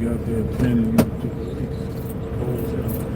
out there planning you to pick holes out.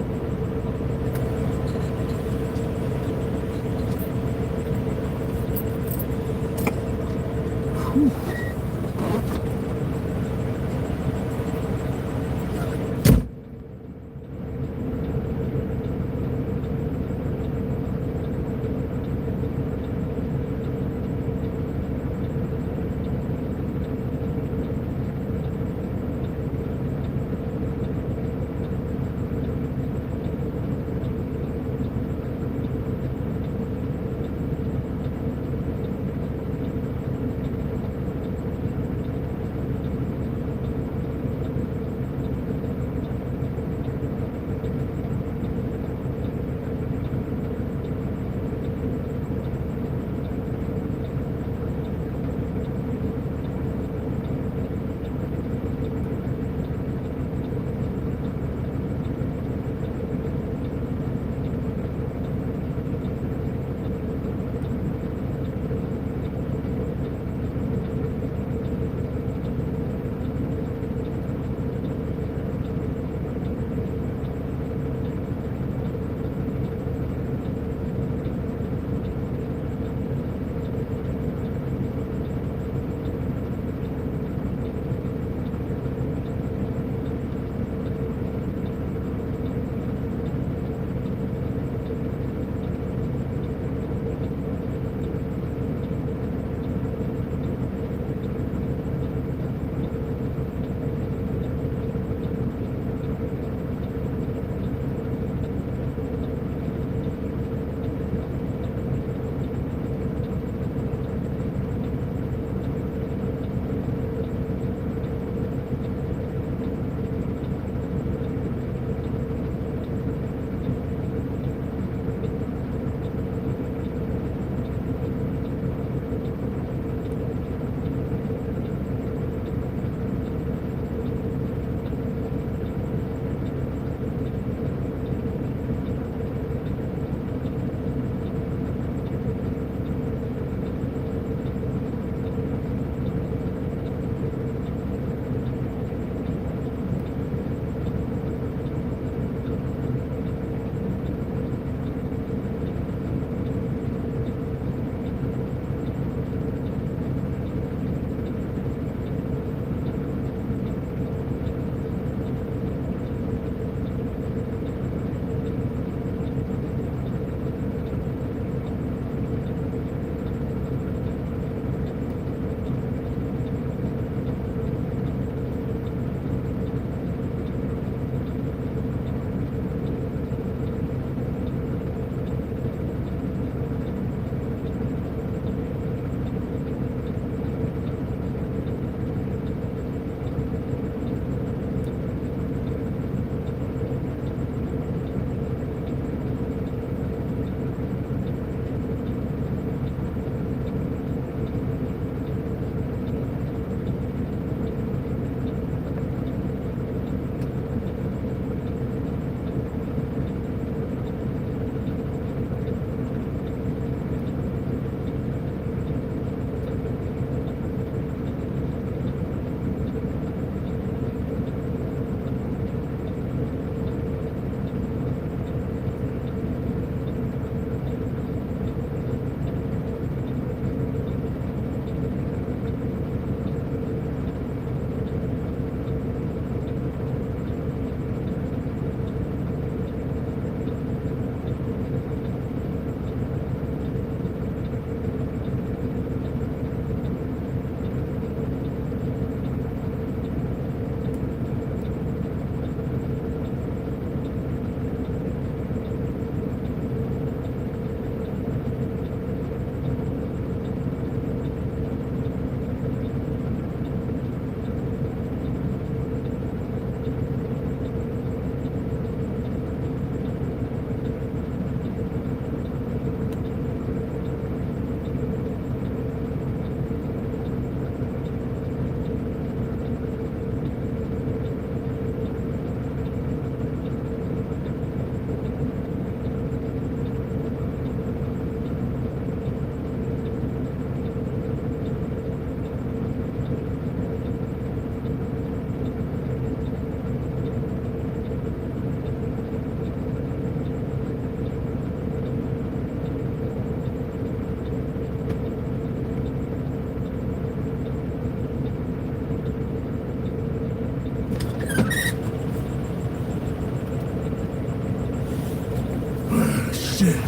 shit. Hey,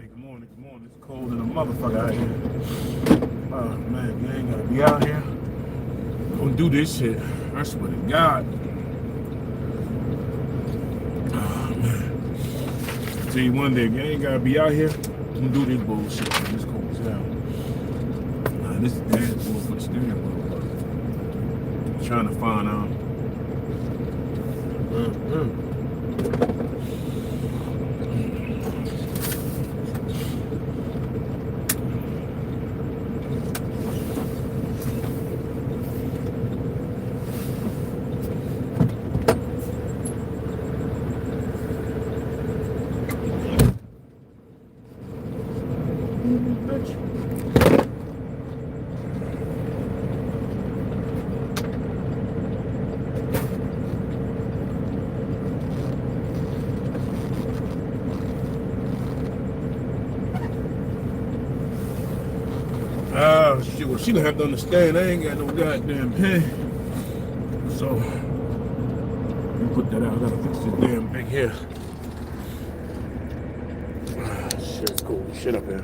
good morning. It's cold than a motherfucker out here. Oh man, you ain't gotta be out here. Don't do this shit. I swear to God. Oh man. I'll tell you one day, you ain't gotta be out here. Don't do this bullshit. Man. It's cold as hell. This is dashboard for the steering wheel. Trying to find out. Oh shit, well she gonna have to understand I ain't got no goddamn pen. So you put that out, I gotta fix this damn big hair. Ah, shit, it's cool. Shit up here.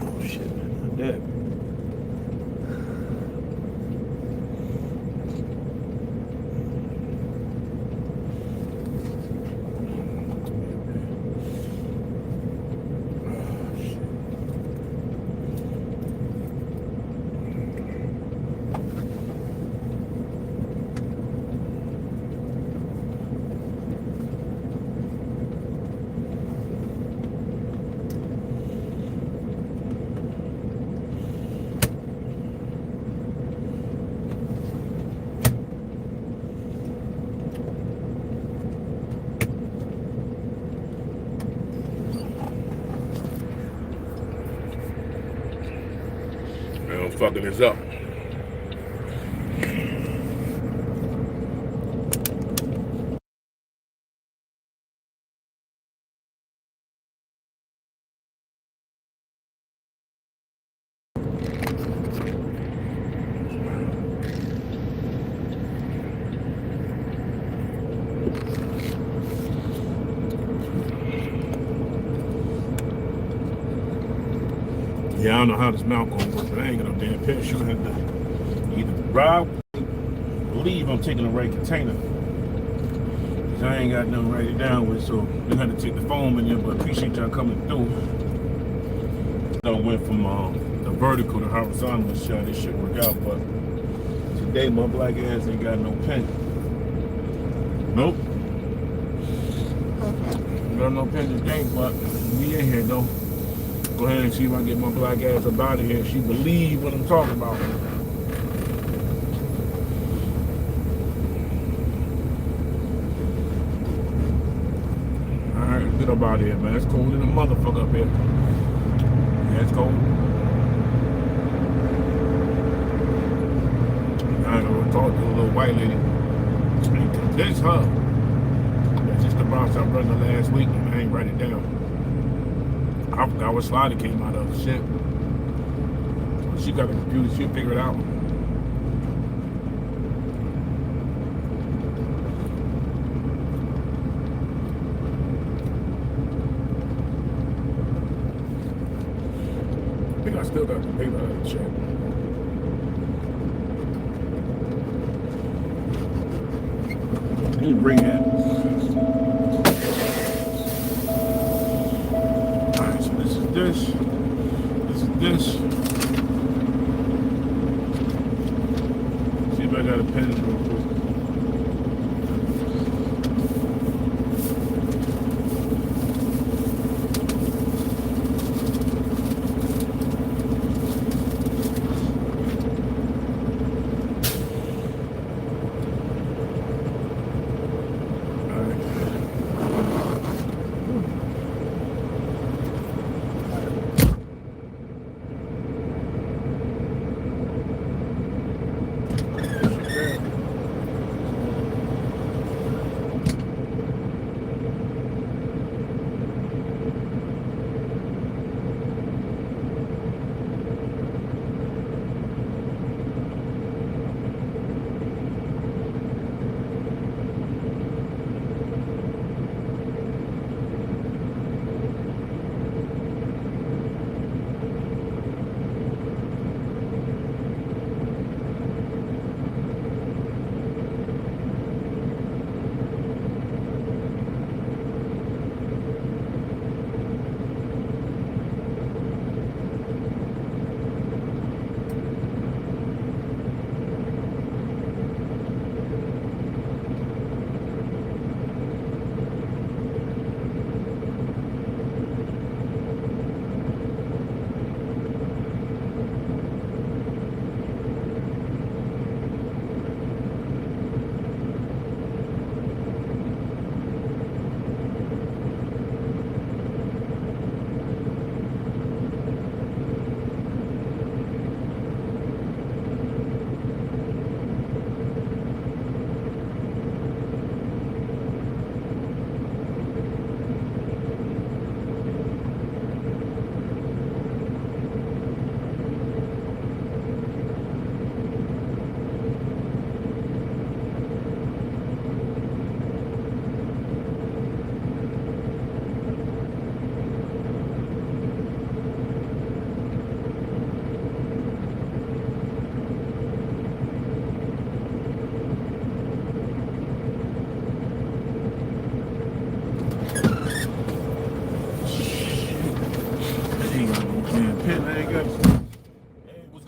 Oh shit, not that. I'm fucking this up. Yeah, I don't know how this mount gonna work, but I ain't got no damn pen. Should have to either drive, believe I'm taking the right container. Cause I ain't got nothing to write it down with, so we had to take the foam in there, but appreciate y'all coming through. I went from the vertical to horizontal and shit, this shit work out, but today my black ass ain't got no pen. Nope. Got no pen today, but we in here though. Go ahead and see if I can get my black ass up out of here. She believe what I'm talking about. Alright, let's get up out of here, man. It's cold in the motherfucker up here. Yeah, it's cold. I ain't gonna talk to a little white lady. This her. That's just the box I run the last week and I ain't write it down. I forgot what slide it came out of. Shit. She got a computer. She'll figure it out. I think I still got the paper out of the check. I need to bring that. This is this. See if I got a pen real quick.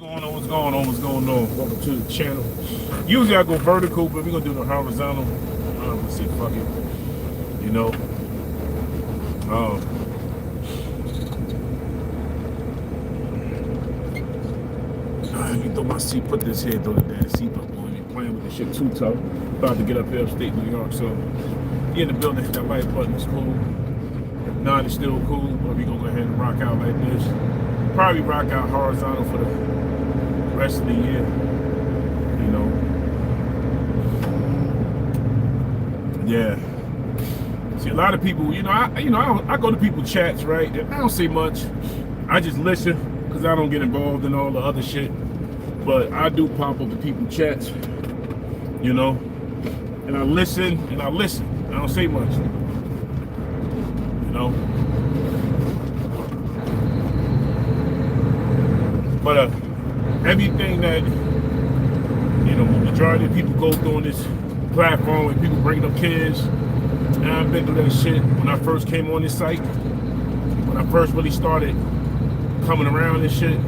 What's going on? Welcome to the channel. Usually I go vertical, but we're gonna do the horizontal. Let's see, fuck it. You know. Let me throw my seat, put this here, throw the damn seatbelt on. You're playing with this shit too tough. About to get up here upstate New York, so get in the building, hit that like button, it's cool. If not, it's still cool, but we're gonna go ahead and rock out like this. Probably rock out horizontal for the rest of the year, you know. Yeah. See, a lot of people, I go to people's chats, right? And I don't say much. I just listen because I don't get involved in all the other shit. But I do pop up to people's chats, you know, and I listen and I listen. I don't say much, you know. But everything that, majority of people go through on this platform, when people bringing up kids, and I've been through that shit when I first came on this site, when I first really started coming around this shit.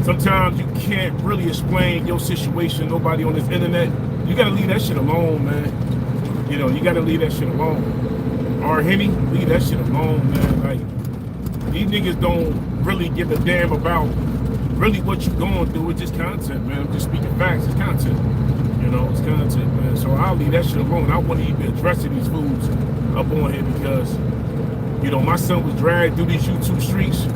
Sometimes you can't really explain your situation to nobody on this internet. You gotta leave that shit alone, man. You gotta leave that shit alone. Or Henny, leave that shit alone, man. Like, these niggas don't really give a damn about really what you're going through. It's just content, man. I'm just speaking facts. It's content. It's content, man. So I'll leave that shit alone. I wouldn't even addressing these fools up on here because, my son was dragged through these YouTube streets.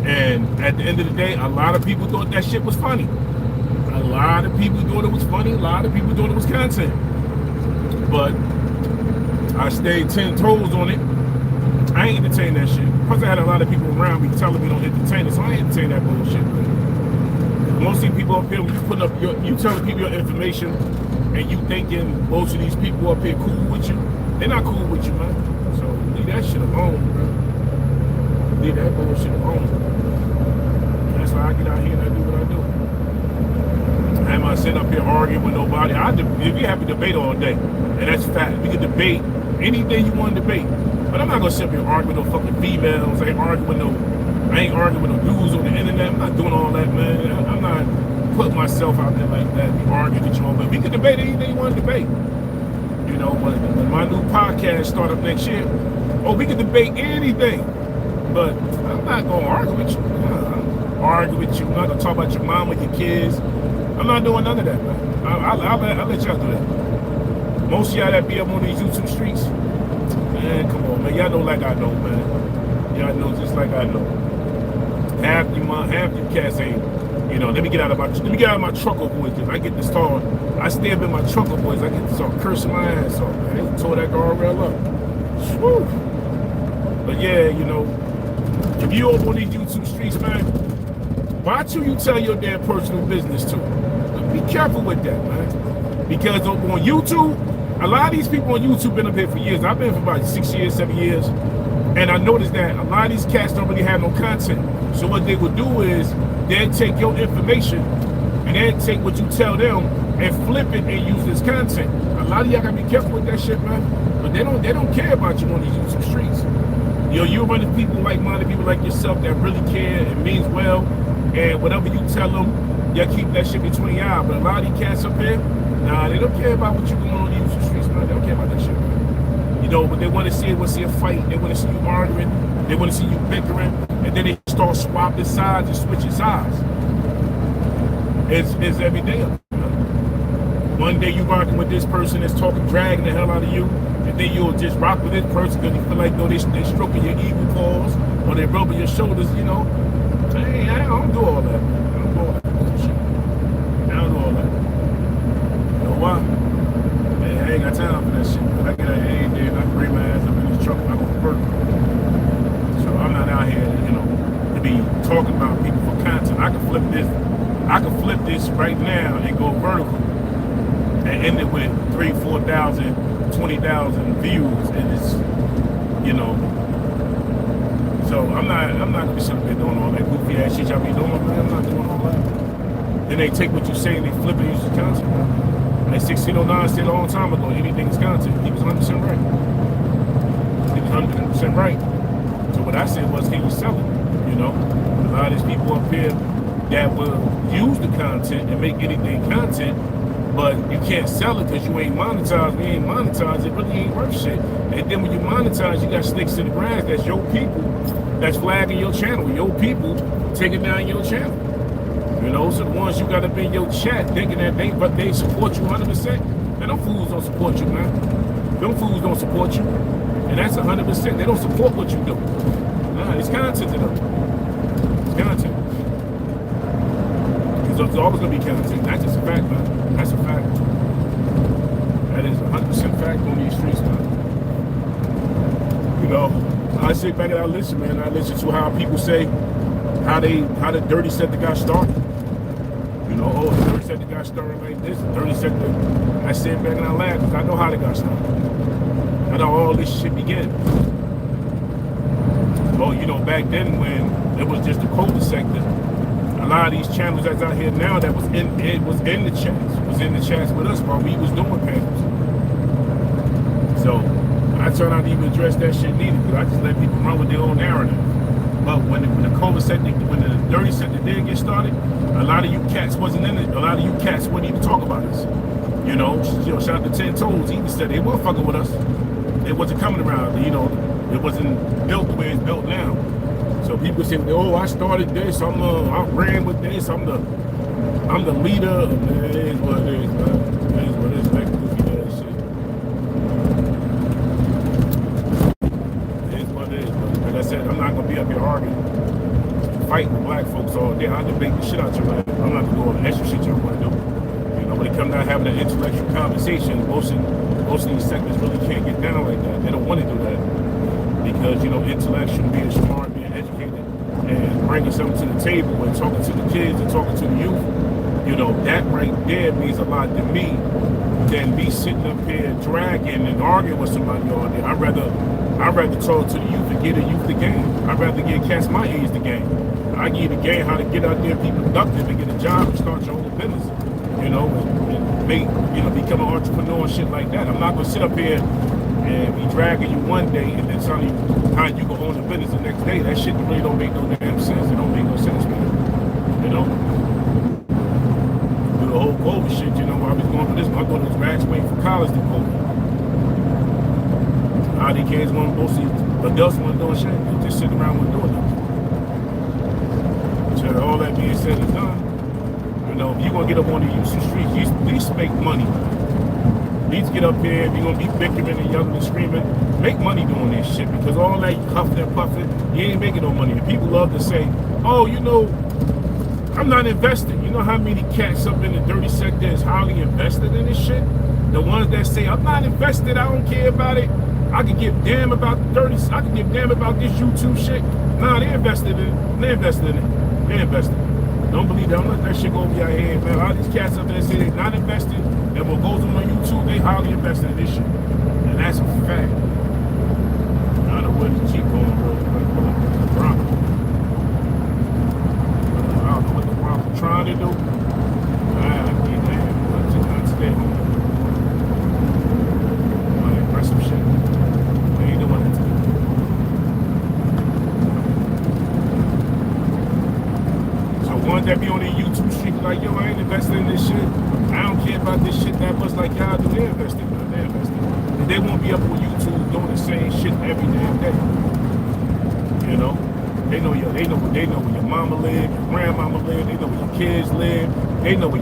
And at the end of the day, a lot of people thought that shit was funny. A lot of people thought it was funny. A lot of people thought it was content. But I stayed 10 toes on it. I ain't entertain that shit. Plus, I had a lot of people around me telling me don't entertain it, so I ain't entertain that bullshit, man. Most of these people up here, when you putting up you telling people your information, and you thinking most of these people up here cool with you, they're not cool with you, man. So leave that shit alone, bro. Leave that bullshit alone. That's why I get out here and I do what I do. I am not sitting up here arguing with nobody. We have a debate all day, and that's fact. We can debate anything you want to debate. But I'm not gonna sit here and argue with no fucking females. I ain't arguing with no dudes on the internet. I'm not doing all that, man. I'm not putting myself out there like that. Be arguing with you all, but we can debate anything you want to debate. When my new podcast start up next year, we can debate anything. But I'm not gonna argue with you. I'm not gonna talk about your mom or your kids. I'm not doing none of that, man. I'll let y'all do that. Most of y'all that be up on these YouTube streets, man, come on, man. Y'all know like I know, man. Y'all know just like I know. Half you cats ain't, let me get out of my trucker voice. If I get to start, I stay up in my trucker voice, I get to start cursing my ass off, man. They tore that guardrail up. Woo. But yeah, if you over on these YouTube streets, man, watch who you tell your damn personal business to. Be careful with that, man. Because over on YouTube, a lot of these people on YouTube been up here for years. I've been for about 6 years, 7 years. And I noticed that a lot of these cats don't really have no content. So what they would do is they'd take your information and they'd take what you tell them and flip it and use this content. A lot of y'all gotta be careful with that shit, man. But they don't care about you on these YouTube streets. You run into people like-minded people like yourself that really care and means well, and whatever you tell them, y'all keep that shit between y'all. But a lot of these cats up here, nah, they don't care about what you going on the YouTube streets, man. They don't care about that shit, man. But they want to see a fight. They want to see you arguing. They want to see you bickering, and then they start swapping sides and switching sides. It's every day up there, man. One day you rocking with this person that's dragging the hell out of you. And then you'll just rock with this person because you feel like they stroking your ego claws or they rubbing your shoulders, I don't do all that. I don't do all that bullshit. I don't do all that. You know why? Man, I ain't got time for that shit. When I get out here every day and I bring my ass up in this truck, I go to work. So I'm not out here, to be talking about people for content. I can flip this right now and go vertical and end it with 3,000, 4,000, 20,000 views, and it's, so I'm not gonna be sitting there doing all that goofy ass shit y'all be doing, man. I'm not doing all that. Then they take what you say and they flip it and use the content, man. Like 1609 said a long time ago, anything is content. He was 100% right. He was 100% right. So what I said was he was selling. You know, a lot of these people up here that will use the content and make anything content, but you can't sell it because you ain't monetized. We ain't monetized. It really ain't worth shit. And then when you monetize, you got snakes to the grass. That's your people that's flagging your channel. Your people taking down your channel. You know, so the ones you got up in your chat thinking that they support you 100%. Man, them fools don't support you, man. Them fools don't support you. And that's 100%. They don't support what you do. Nah, it's content to them. It's content. It's always going to be content. That's just a fact, man. That's a fact. That is 100% fact on these streets, man. You know, I sit back and I listen, man. I listen to how people say how the dirty sector got started. You know, oh, the dirty sector got started like this. The dirty sector. I sit back and I laugh because I know how they got started. I know all this shit began. Oh, you know, back then when it was just the cola sector, a lot of these channels that's out here now that was in the chats with us while we was doing panels. So I try not to even address that shit neither because I just let people run with their own narrative. But when the cola sector, when the dirty sector did get started, a lot of you cats wasn't in it. A lot of you cats wouldn't even talk about us. You know, shout out to 10 Toes. He even said they weren't fucking with us. It wasn't coming around. You know, it wasn't built the way it's built now. So people say, "Oh, I started this. I ran with this. I'm the leader." It is what it is, man. It is what it is. Like goofy ass shit. It is what it is. But like I said, I'm not gonna be up here arguing, fighting with black folks all day. I debate the shit out your life. I'm not gonna do all the extra shit y'all want to do. You know, when it comes down to having an intellectual conversation, most of these segments really can't get down like that. They don't want to do that because, you know, intellectual, being smart, being educated, and bringing something to the table and talking to the kids and talking to the youth, you know, that right there means a lot to me than me sitting up here dragging and arguing with somebody all day. I'd rather talk to the youth and get the youth the game. I'd rather get cats my age the game. I give you the game how to get out there, be productive, and get a job and start your own business. You know, and make, you know, become an entrepreneur and shit like that. I'm not gonna sit up here and be dragging you one day and then telling you how you go own the business the next day. That shit really don't make no damn sense. It don't make no sense, man. You know? Do the whole COVID shit, you know, I was going for this. My daughter was graduating from college to COVID. All these kids want to go see adults want doing shit. They just sitting around and doing it. So all that being said and done, you know, if you're going to get up on the Houston streets, you at least make money. Please get up here. If you're going to be bickering and yelling and screaming, make money doing this shit, because all that huffing and puffing, you ain't making no money. And people love to say, oh, you know, I'm not investing. You know how many cats up in the dirty sector is highly invested in this shit? The ones that say, I'm not invested, I don't care about it. I can give damn about the dirty, I can give damn about this YouTube shit. Nah, they invested in it. They invested in it. They invested. Don't believe that. Don't let that shit go over your head, man. All these cats up there say they're not invested, and what goes on YouTube, they highly invested in this shit. And that's a fact. I don't know where the Jeep going, bro. The Bronco. I don't know what the Bronco trying to do. Not today. Impressive shit. They ain't doing that today. Ones that be on their YouTube street like, yo, I ain't invested in this shit. I don't care about this shit that much like y'all do. They're investing, man. They're investing. And they won't be up on YouTube doing the same shit every damn day. You know? They know where your mama live, your grandmama live, they know where your kids live, they know where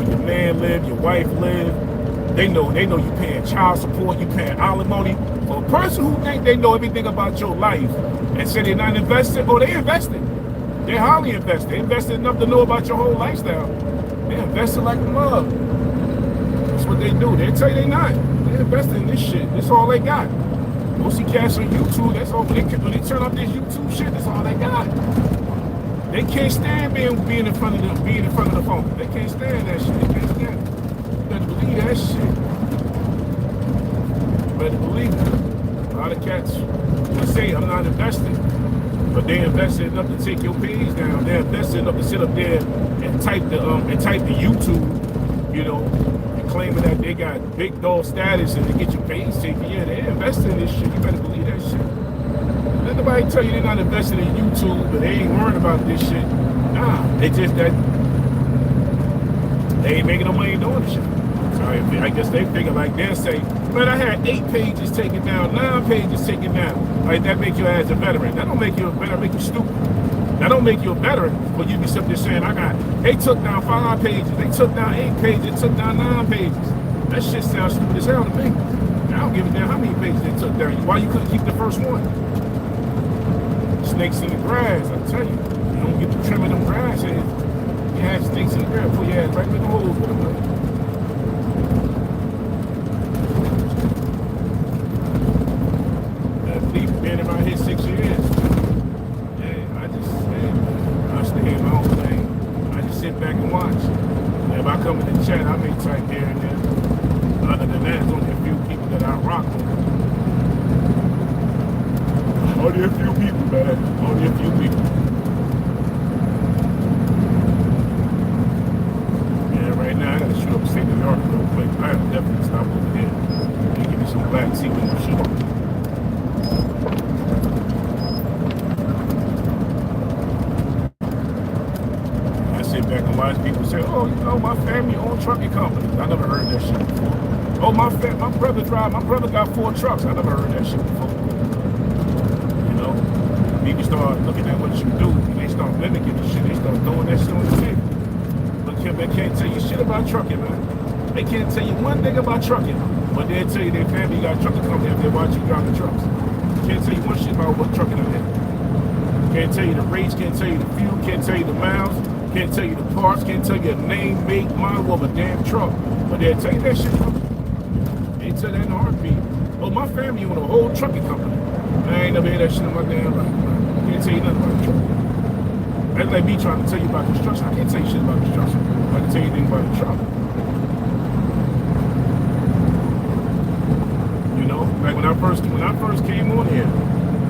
your man live, your wife live. They know you paying child support, you paying alimony. For a person who think they know everything about your life and say they're not invested, oh, they invested. They're highly invested. They invested enough to know about your whole lifestyle. They invested like a mug. That's what they do. They tell you they not. They invested in this shit. That's all they got. Most see cats on YouTube. That's all. When they turn up this YouTube shit, that's all they got. They can't stand being in front of the phone. They can't stand that shit. They can't stand it. You better believe that shit. You better believe it. A lot of cats will say I'm not invested. But they invested enough to take your page down. They invested enough to sit up there and type the YouTube, you know, and claiming that they got big dog status and to get your page taken. Yeah, they invested in this shit. You better believe that shit. Let nobody tell you they're not invested in YouTube, but they ain't worrying about this shit. Nah, they just that they ain't making no money doing this shit. So I guess they figure like they'll say, man, I had 8 pages taken down, 9 pages taken down. Like that make you as a veteran. That don't make you a veteran, make you stupid. That don't make you a veteran, but you be simply saying, they took down 5 pages, they took down 8 pages, they took down 9 pages. That shit sounds stupid as hell to me. I don't give a damn how many pages they took down. Why you couldn't keep the first one? Snakes in the grass, I tell you. You don't get to trimming them grass heads. You have snakes in the grass, put your ass right in the holes with them. That thief been around here 6 years. I stay in my own thing. I just sit back and watch. If I come in the chat, I may type here and there. Other than that, there's only a few people that I rock with. Only a few people, man. Only a few people. Yeah, right now I gotta shoot up St. New York real quick. I have to definitely stop over here and give me some black tea when you shoot up. Back and watch people say, oh, you know, my family owned trucking companies. I never heard that shit before. Oh, my brother got 4 trucks. I never heard that shit before. You know, people start looking at what you do, and they start mimicking the shit. They start throwing that shit on the table. But they can't tell you shit about trucking, man. They can't tell you one thing about trucking, but they'll tell you their family got a trucking company if they watch you drive the trucks. Can't tell you one shit about what trucking is. Can't tell you the rates, can't tell you the fuel, can't tell you the miles. Can't tell you the parts, can't tell you the name, make, model of a damn truck. But they'll tell you that shit. They tell that in a heartbeat. Oh, my family own a whole trucking company. I ain't never heard that shit in my damn life. I can't tell you nothing about the truck. That's like me trying to tell you about construction. I can't tell you shit about construction. I can tell you anything about the truck. You know, like when I first came on here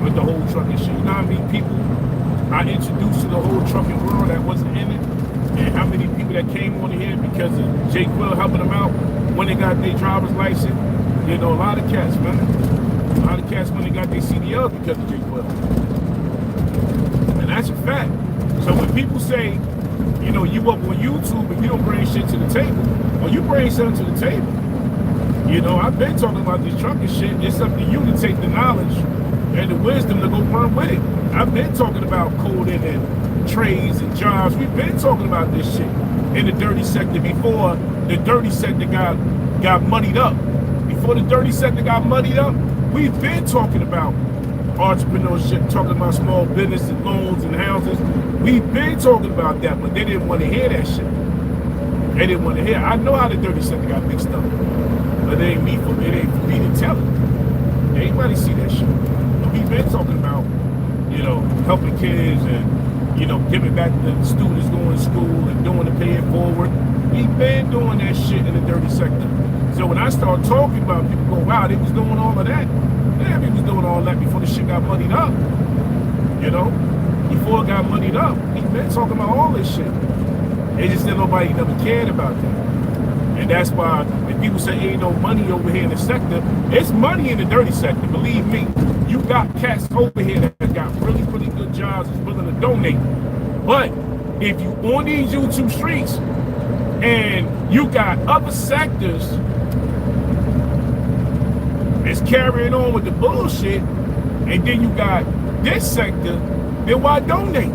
with the whole trucking shit, you know how many people I introduced to the whole trucking world that wasn't in it, and how many people that came on here because of Jake Will helping them out when they got their driver's license. You know, a lot of cats, man. A lot of cats when they got their CDL because of Jake Will. And that's a fact. So when people say, you know, you up on YouTube and you don't bring shit to the table, well, you bring something to the table. You know, I've been talking about this trucking shit. It's up to you to take the knowledge and the wisdom to go run with it. I've been talking about coding and trades and jobs. We've been talking about this shit in the dirty sector before the dirty sector got muddied up. Before the dirty sector got muddied up, we've been talking about entrepreneurship, talking about small business and loans and houses. We've been talking about that, but they didn't want to hear that shit. They didn't want to hear. I know how the dirty sector got mixed up, but it ain't for me to tell it. Anybody see that shit? We've been talking about, you know, helping kids and, you know, giving back to the students going to school and doing the pay it forward. We've been doing that shit in the dirty sector. So when I start talking about people go, wow, they was doing all of that. Damn, they was doing all that before the shit got muddied up. You know, before it got muddied up, we've been talking about all this shit. It's just that nobody never cared about that. And that's why when people say ain't no money over here in the sector, it's money in the dirty sector, believe me. You got cats over here that got really, really good jobs that's willing to donate. But if you on these YouTube streets and you got other sectors that's carrying on with the bullshit, and then you got this sector, then why donate?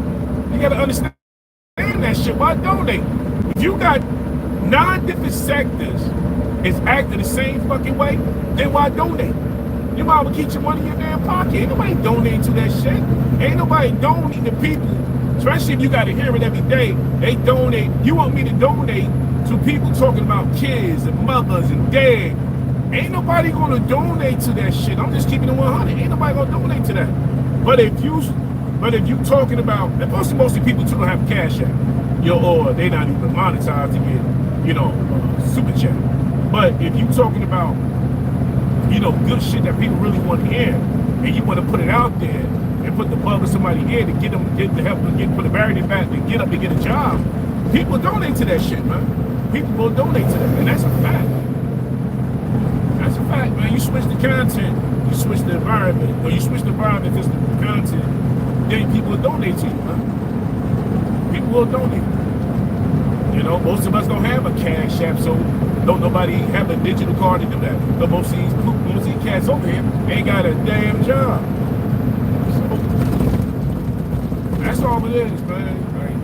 You gotta understand that shit. Why donate? If you got 9 different sectors is acting the same fucking way, then why donate? You might as well keep your money in your damn pocket. Ain't nobody donating to that shit. Ain't nobody donating to people, especially if you gotta hear it every day. They donate. You want me to donate to people talking about kids and mothers and dads? Ain't nobody gonna donate to that shit. I'm just keeping it 100. Ain't nobody gonna donate to that. But if you talking about, and mostly people too don't have cash app, or they not even monetized to get, you know, super chat. But if you talking about, you know, good shit that people really want to hear, and you want to put it out there and put the bug of somebody in to get them, to help them put the barrier in back to get up and get a job, people donate to that shit, man. People will donate to that, and that's a fact. That's a fact, man. You switch the content, you switch the environment, or you switch the environment because the content, then people will donate to you, man. People will donate. You know, most of us don't have a cash app, so don't nobody have a digital card to do that. But most of these cats over here ain't got a damn job. So that's all it is, man. Like,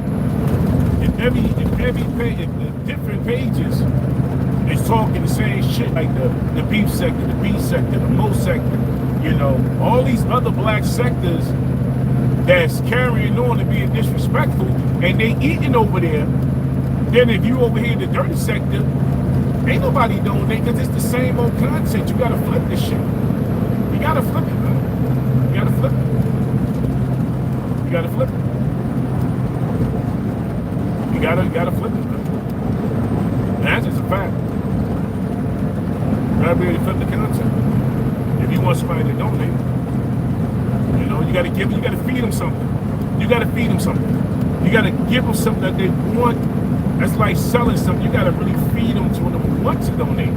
if the different pages is talking the same shit, like the beef sector, the beef sector, the mo sector, you know, all these other black sectors that's carrying on and being disrespectful, and they eating over there. Then if you over here in the dirty sector, ain't nobody donate because it's the same old content. You gotta flip this shit. You gotta flip it, man. You gotta flip it. You gotta flip it. You gotta flip it, man. And that's just a fact. You gotta be able to flip the content. If you want somebody to donate, you know, you gotta feed them something. You gotta feed them something. You gotta give them something that they want. That's like selling something. You gotta really feed them to them who want to donate.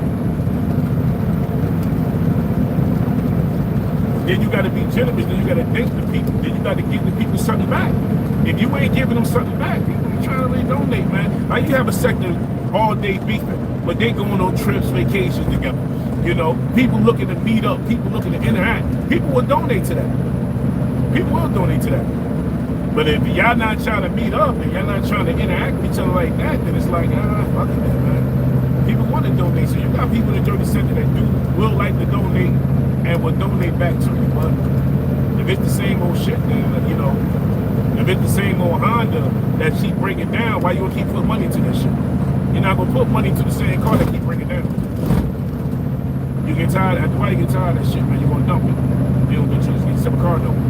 Then you gotta be generous. Then you gotta thank the people. Then you gotta give the people something back. If you ain't giving them something back, people ain't trying to really donate, man. Like you have a sector all day beefing, but they going on trips, vacations together. You know, people looking to meet up, people looking to interact. People will donate to that. People will donate to that. But if y'all not trying to meet up and y'all not trying to interact with each other like that, then it's like, fuck it, man. People want to donate. So you got people in the dirty sector that will like to donate and will donate back to you. But if it's the same old shit, then, you know, if it's the same old Honda that she bringing down, why you gonna keep putting money into that shit? You're not gonna put money into the same car that keep bringing down. You get tired. Why you get tired of that shit, man? You gonna dump it. You don't get you some car number.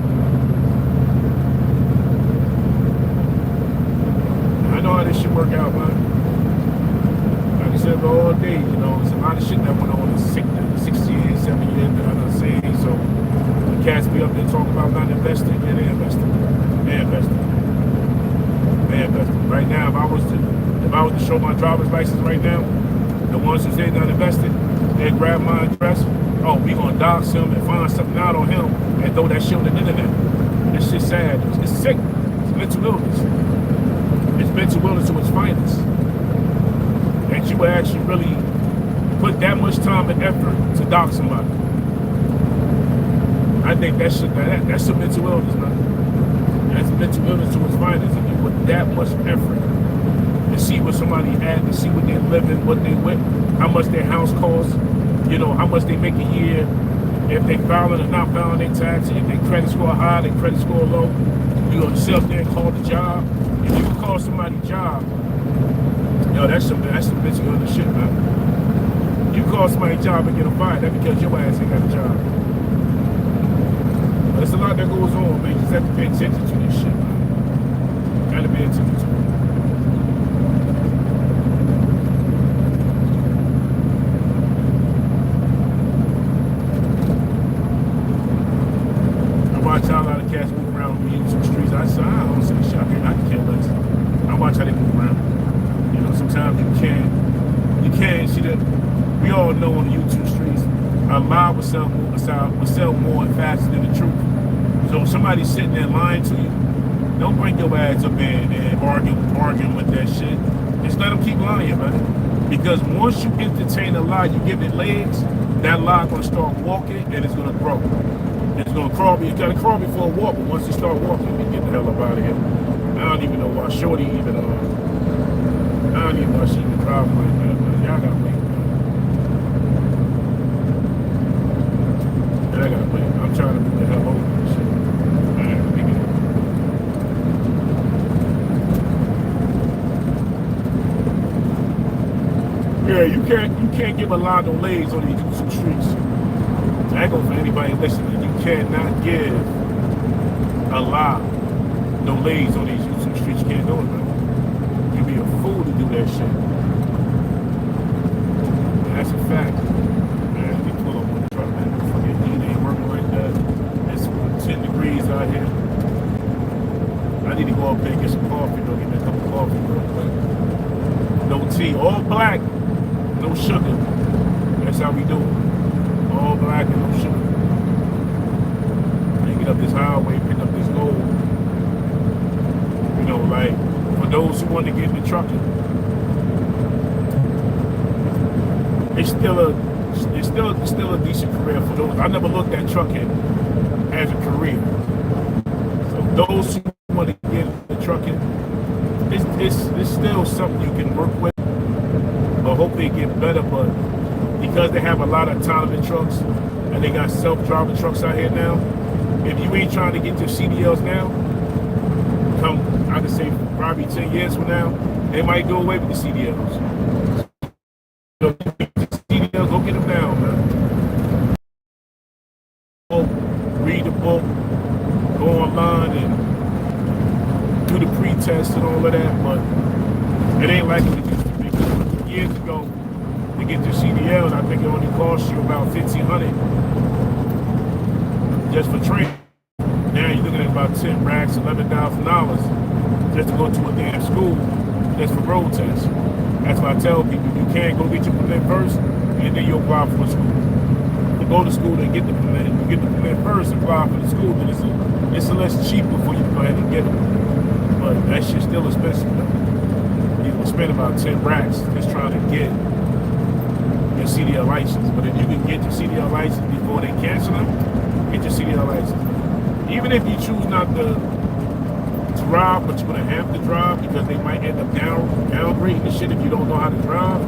I know how this shit work out, man. Like I said, all day, you know, it's a lot of shit that went on in 6 years, 7 years that I done seen. So the cats be up there talking about not investing. Yeah, they investing. They investing. They investing. Right now, if I was to show my driver's license right now, the ones who say not invested, they grab my address. Oh, we gonna dox him and find something out on him and throw that shit on the internet. This shit's sad. It's sick. It's mental illness. It's mental illness to its finest. And you would actually really put that much time and effort to dox somebody. I think that's a mental illness, man. That's mental illness to its finest. If you put that much effort to see what somebody had, to see what they're living, what they with, how much their house costs, you know, how much they make a year, if they filing or not filing their taxes, if their credit score high, their credit score low, you gonna sit up there and call the job. If you can call somebody job, yo, that's some mental illness shit, man. You call somebody job and get them fired, that's because your ass ain't got a job. But there's a lot that goes on, man. You just have to pay attention to this shit, man. Gotta pay attention to it. I watch how a lot of cats move around on the YouTube streets. I don't see the shit. I can't listen. I watch how they move around. You know, sometimes you can't see that. We all know on the YouTube streets, a lie will sell more and faster than the truth. So if somebody's sitting there lying to you, don't bring your ass up in and arguing with that shit. Just let them keep lying, man. Because once you entertain a lie, you give it legs, that lie gonna start walking and it's gonna grow. It's gonna crawl. You gotta crawl before a walk, but once you start walking, you get the hell up out of here. I don't even know why Shorty even. I don't even know why she even drive like that. Man. Y'all gotta wait. Man. I gotta wait. I'm trying to move the hell over this shit. Yeah, you can't give a lie no legs on these YouTube streets. That goes for anybody listening. You cannot give a lie no legs on these YouTube streets. You can't do it, man. You'd be a fool to do that shit. That's a fact. Man, we pull up on the truck, man. The fucking heat ain't working like that. It's 10 degrees out here. I need to go up there and get some coffee, though. Get me a cup of coffee real quick. No tea, all black, no sugar. That's how we do it. all black and no sugar. They get up this highway, pick up this gold. You know, like for those who want to get into trucking, it's still a decent career for those. I never looked at trucking as a career. So those who want to get into trucking, it's still something you can work with. But hope they get better. But because they have a lot of talented trucks and they got self-driving trucks out here now, if you ain't trying to get your CDLs now, come, I could say probably 10 years from now, they might do away with the CDLs. So, CDLs, go get them now, man. Read the book, go online and do the pre-test and all of that, but it ain't like it used to be. Years ago, to get your CDLs, I think it only cost you about $1,500 just for training. Now you're looking at about 10 racks, $11,000 just to go to a damn school just for road tests. That's why I tell people, you can't go get your permit first and then you apply for a school. You go to school and get the permit. You get the permit first, apply for the school, then it's a less cheaper for you to go ahead and get it. But that shit's still expensive though. You can spend about 10 racks just trying to get your CDL license. But if you can get your CDL license before they cancel them, get your CDL license. Even if you choose not to drive, but you're gonna have to drive because they might end up downgrading the shit if you don't know how to drive,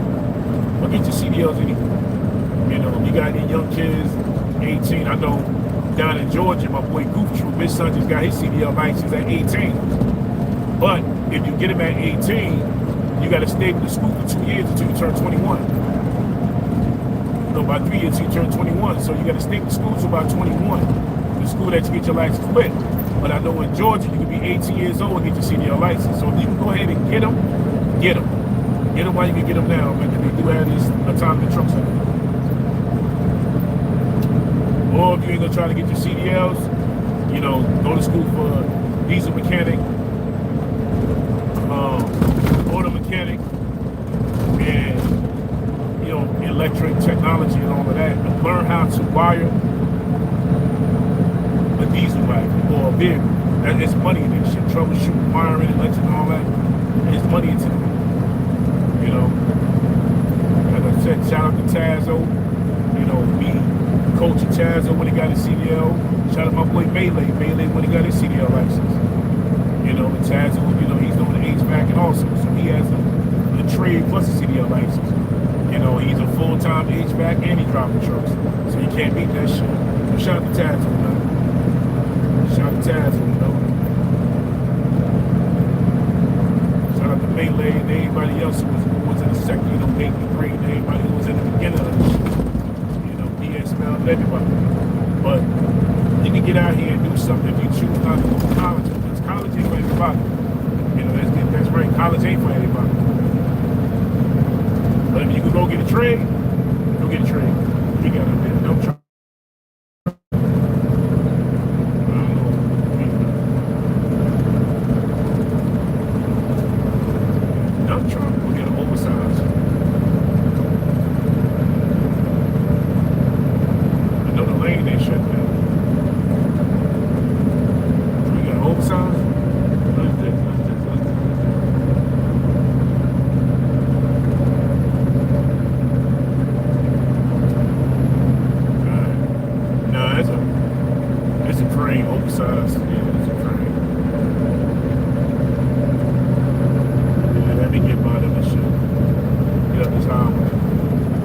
but get your CDLs anyway. You know, you got any young kids, 18. I know down in Georgia, my boy Goof Troop, his son just got his CDL license at 18. But if you get him at 18, you got to stay with the school for 2 years until you turn 21. No, about 3 years until you turn 21. So you got to stay with the school until about 21. The school that you get your license with. But I know in Georgia, you can be 18 years old and get your CDL license. So if you can go ahead and get them, get them. Get them while you can get them now, man, because they do have these autonomous trucks in there. Or if you ain't gonna try to get your CDLs, you know, go to school for diesel mechanic, auto mechanic, and, you know, electric technology and all of that. And learn how to wire a diesel wagon or a vehicle. That is money in this shit. Troubleshooting, wiring, electric, and all that. There's money into it. You know, like I said, shout out to Tazo. You know, me coaching Tazo when he got his CDL. Shout out my boy Melee when he got his CDL license. You know, and Tazo, you know, he's doing the HVAC and also, so he has a trade plus a CDL license. You know, he's a full-time HVAC and he's driving trucks. So you can't beat that shit. So shout out to Tazo, man. Shout out to Tazo, you know. Shout out to Melee and everybody else who was in the sector, you know, Nate the Great, and everybody who was in the beginning of the shit. Everybody. But you can get out here and do something if you choose not to go to college. Because college ain't for everybody. You know, that's right. College ain't for everybody. But if you can go get a trade, go get a trade. You got it there. Don't try. Don't try. Go get an oversized. They shut down. We got oversized. Let's do. Alright. No, it's a crane, oversized. Yeah, it's a crane. Yeah, let me get by them and shit. Get up this highway.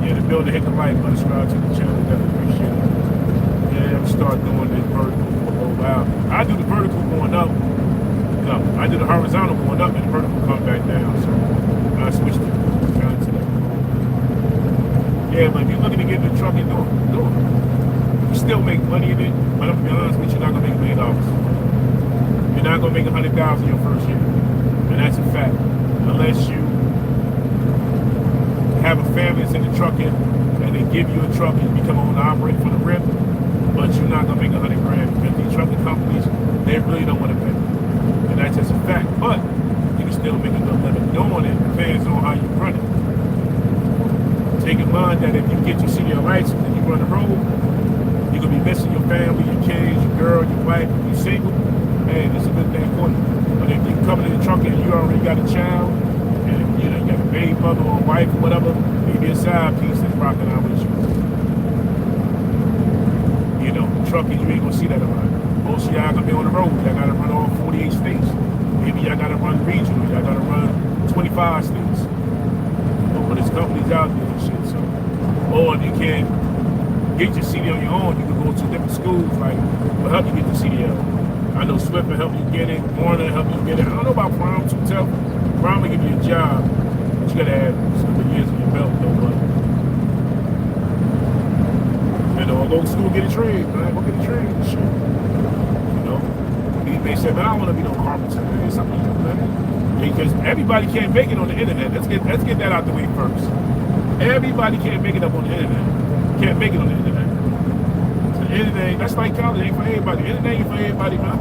Yeah, the builder hit the like button, subscribe to the channel, definitely appreciate it. Yeah, start doing this vertical for a little while. I do the vertical going up. No, I do the horizontal going up and the vertical come back down. So I switched it kind of to that. Yeah, but if you're looking to get in the truck and do it. You still make money in it, but I'm gonna be honest with you, you're not gonna make $1 million. You're not gonna make $100,000 your first year. And that's a fact. Unless you have a family that's in the trucking and they give you a truck and you become an owner operator for the rip. But you're not gonna make $100,000 because these trucking companies, they really don't want to pay. And that's just a fact. But you can still make a good living doing it. Depends on how you run it. Take in mind that if you get your CDL license and you run the road, you're gonna be missing your family, your kids, your girl, your wife. If you're single, man, it's a good thing for you. But if you come in the truck and you already got a child, and you know you got a baby mother or wife or whatever, maybe a side piece that's rocking out with you. You know, trucking, you ain't gonna see that a lot. Most of y'all gonna be on the road. Y'all gotta run all 48 states. Maybe y'all gotta run regional. Y'all gotta run 25 states. But there's companies out there and shit. So, or if you can't get your CDL on your own, you can go to different schools like will help you get the CDL. I know Swift will help you get it. Warner will help you get it. I don't know about Prime too tough. Prime will give you a job, but you gotta have some years on your belt though. You know, go to school, get a trade, man. Go get a trade and shit. You know, you may say, man, I don't want to be no carpenter. Man, it's something to do, man. Because everybody can't make it on the internet. Let's get that out the way first. Everybody can't make it up on the internet. Can't make it on the internet. So the internet, that's like college, it ain't for everybody. The internet ain't for everybody, man.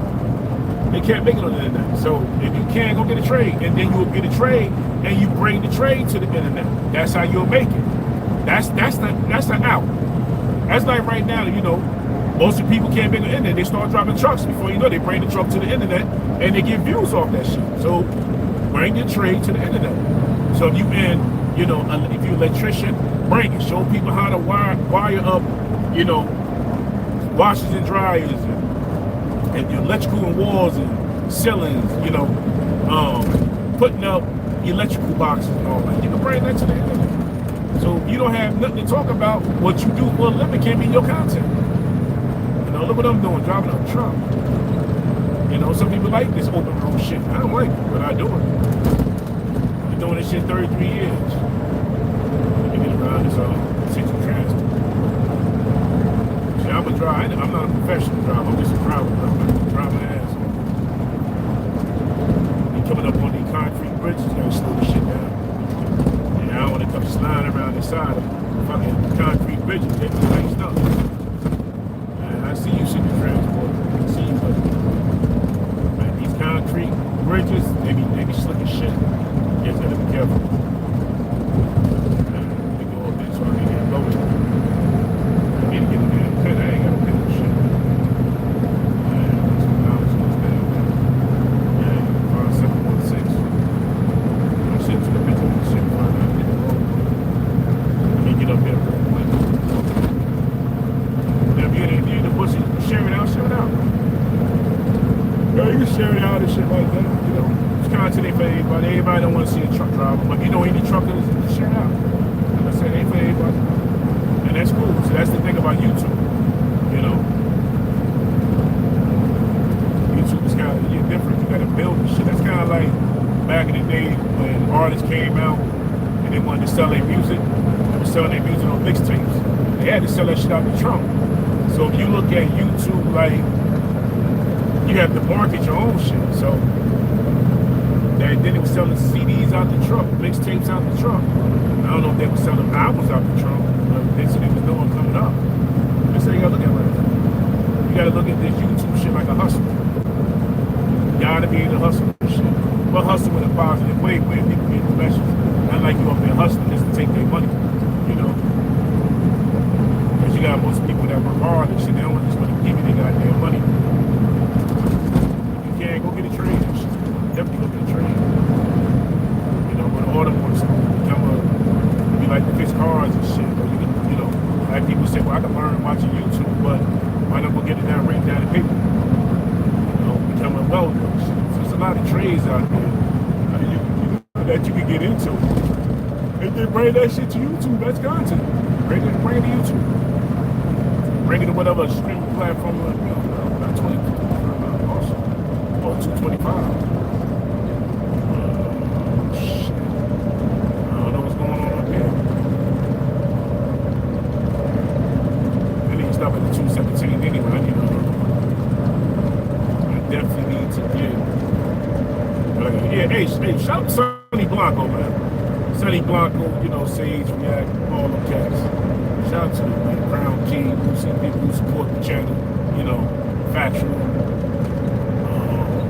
They can't make it on the internet. So if you can, go get a trade. And then you'll get a trade and you bring the trade to the internet. That's how you'll make it. That's the out. That's like right now, you know, most of the people can't make it on the internet. They start dropping trucks. Before you know, they bring the truck to the internet and they get views off that shit. So bring your trade to the internet. So if you you know, if you're an electrician, bring it. Show people how to wire up, you know, washers and dryers and your electrical and walls and ceilings, you know, putting up electrical boxes and all that. You can bring that to the internet. So you don't have nothing to talk about. What you do for a living can't be your content. You know, look what I'm doing, driving a truck. You know, some people like this open road shit. I don't like it, but I do it. I've been doing this shit 33 years. Let me get around this central transit. See, I'm a driver. I'm not a professional driver. I'm just a driver. I'm driving my ass off. You coming up on these concrete bridges, you gotta slow the shit down. And I don't want to come sliding around the side of fucking concrete bridges. They be laced up. And I see you sitting transport. I see you, but concrete bridges, they be slick as shit. You just gotta be careful. They go up there so I can get loaded. I need to get in there and pin. I ain't got to pin this shit. Yeah, 5716. I'm sitting to the picture of this shit before I get the road. Let me get up there real quick. Now, if you're in the bush, share it out, share it out. You can share it out and shit like that, you know. It's content for everybody. Everybody don't want to see a truck driver, but you know any truckers, share it out. Like I said, ain't for everybody. And that's cool. So that's the thing about YouTube, you know. YouTube is kind of different. You got to build this shit. That's kind of like back in the day when artists came out and they wanted to sell their music. They were selling their music on mixtapes. They had to sell that shit out the trunk. So if you look at YouTube, like, you have to market your own shit. So then they were selling CDs out the truck, mixtapes out the truck. I don't know if they were selling albums out the trunk, but they said they was doing coming up. That's how you gotta look at it. You gotta look at this YouTube shit like a hustle. You gotta be in the hustle shit. But hustle in a positive way where people get professionals. Not like you up there hustling just to take their money, you know. Because you got most people that work hard and shit, they don't just want to give you their goddamn money. Go get a trade and shit. Definitely go get a trade. You know, go to automotive school, be like to fix cars and shit. Or you can, you know, like people say, well, I can learn watching YouTube, but why not go get it down, write down the paper? You know, become a welder and shit. So there's a lot of trades out there that you can get into. If they bring that shit to YouTube, that's content. Bring it to YouTube. Bring it to whatever streaming platform you want to be on. Not 20. Or 225. Shit. I don't know what's going on up here. I need to stop at the 217 anyway. I need to I definitely need to get. Yeah, hey, shout out to Sonny Blanco, man. Sonny Blanco, you know, Sage, React, all them cats. Shout out to them, man. Crown King, people who support the channel, you know, Factual.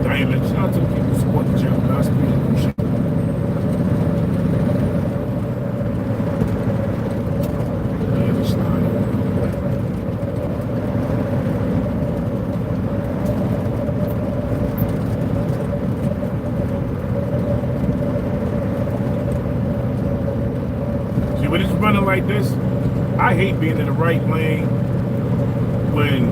Diamond, shout out to the people who support the channel. That's pretty cool shit. running like this, I hate being in the right lane when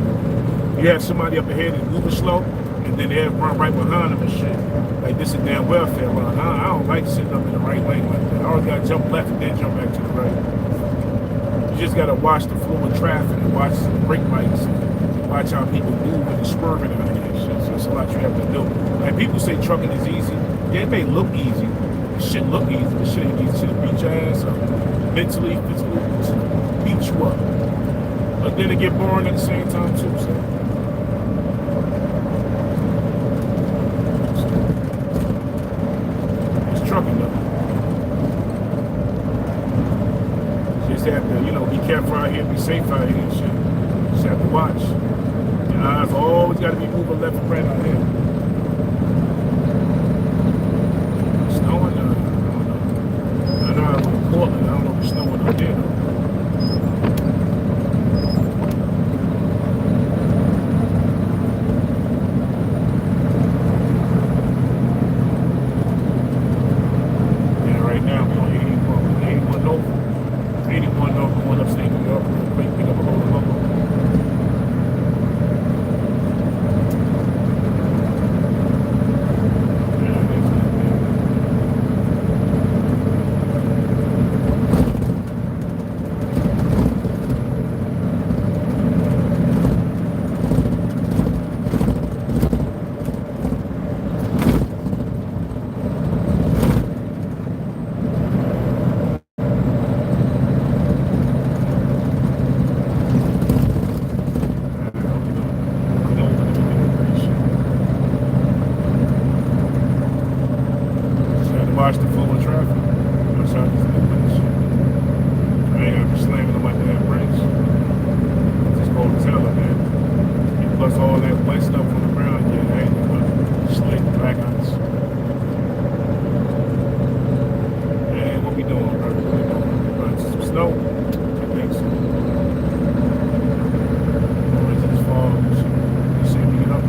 you have somebody up ahead that's moving slow, and then they run right behind them and shit. Like this is damn welfare run. I don't like sitting up in the right lane like that. I always gotta jump left and then jump back to the right. You just gotta watch the flow of traffic and watch the brake lights and watch how people move and swerving out here and shit. So it's a lot you have to do. Like people say trucking is easy. Yeah, it may look easy. It shit look easy. This shit ain't easy. Shit beat your ass up. Mentally, physically, beat you up. But then it get boring at the same time too, so. It's trucking though. Just have to, be careful out here, be safe out here and shit. Just have to watch. Your eyes always gotta be moving left and right out here. Snowing now. I know I was in Portland, I don't know if it's snowing out there though. Watch the flow of traffic. That's how this shit. I ain't gotta be slamming on my damn brakes. Just go to tell them, man. And plus all that wet stuff on the ground, yeah, I ain't gonna slick black ice. Man, what we doing, bro? What we doing? Running some snow? I think so. Going into this fall and shit. You see me get up?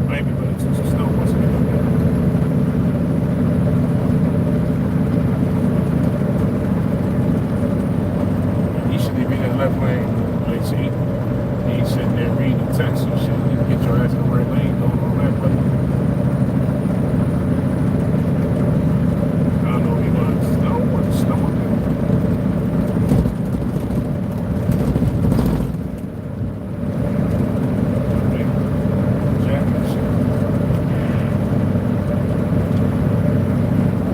Maybe, but it's some snow once again. He should be in that left lane. Like, see, he ain't sitting there reading the text and shit. You need to get your ass in the right lane, doing all that, buddy. I don't know if he wants snow or snow up there.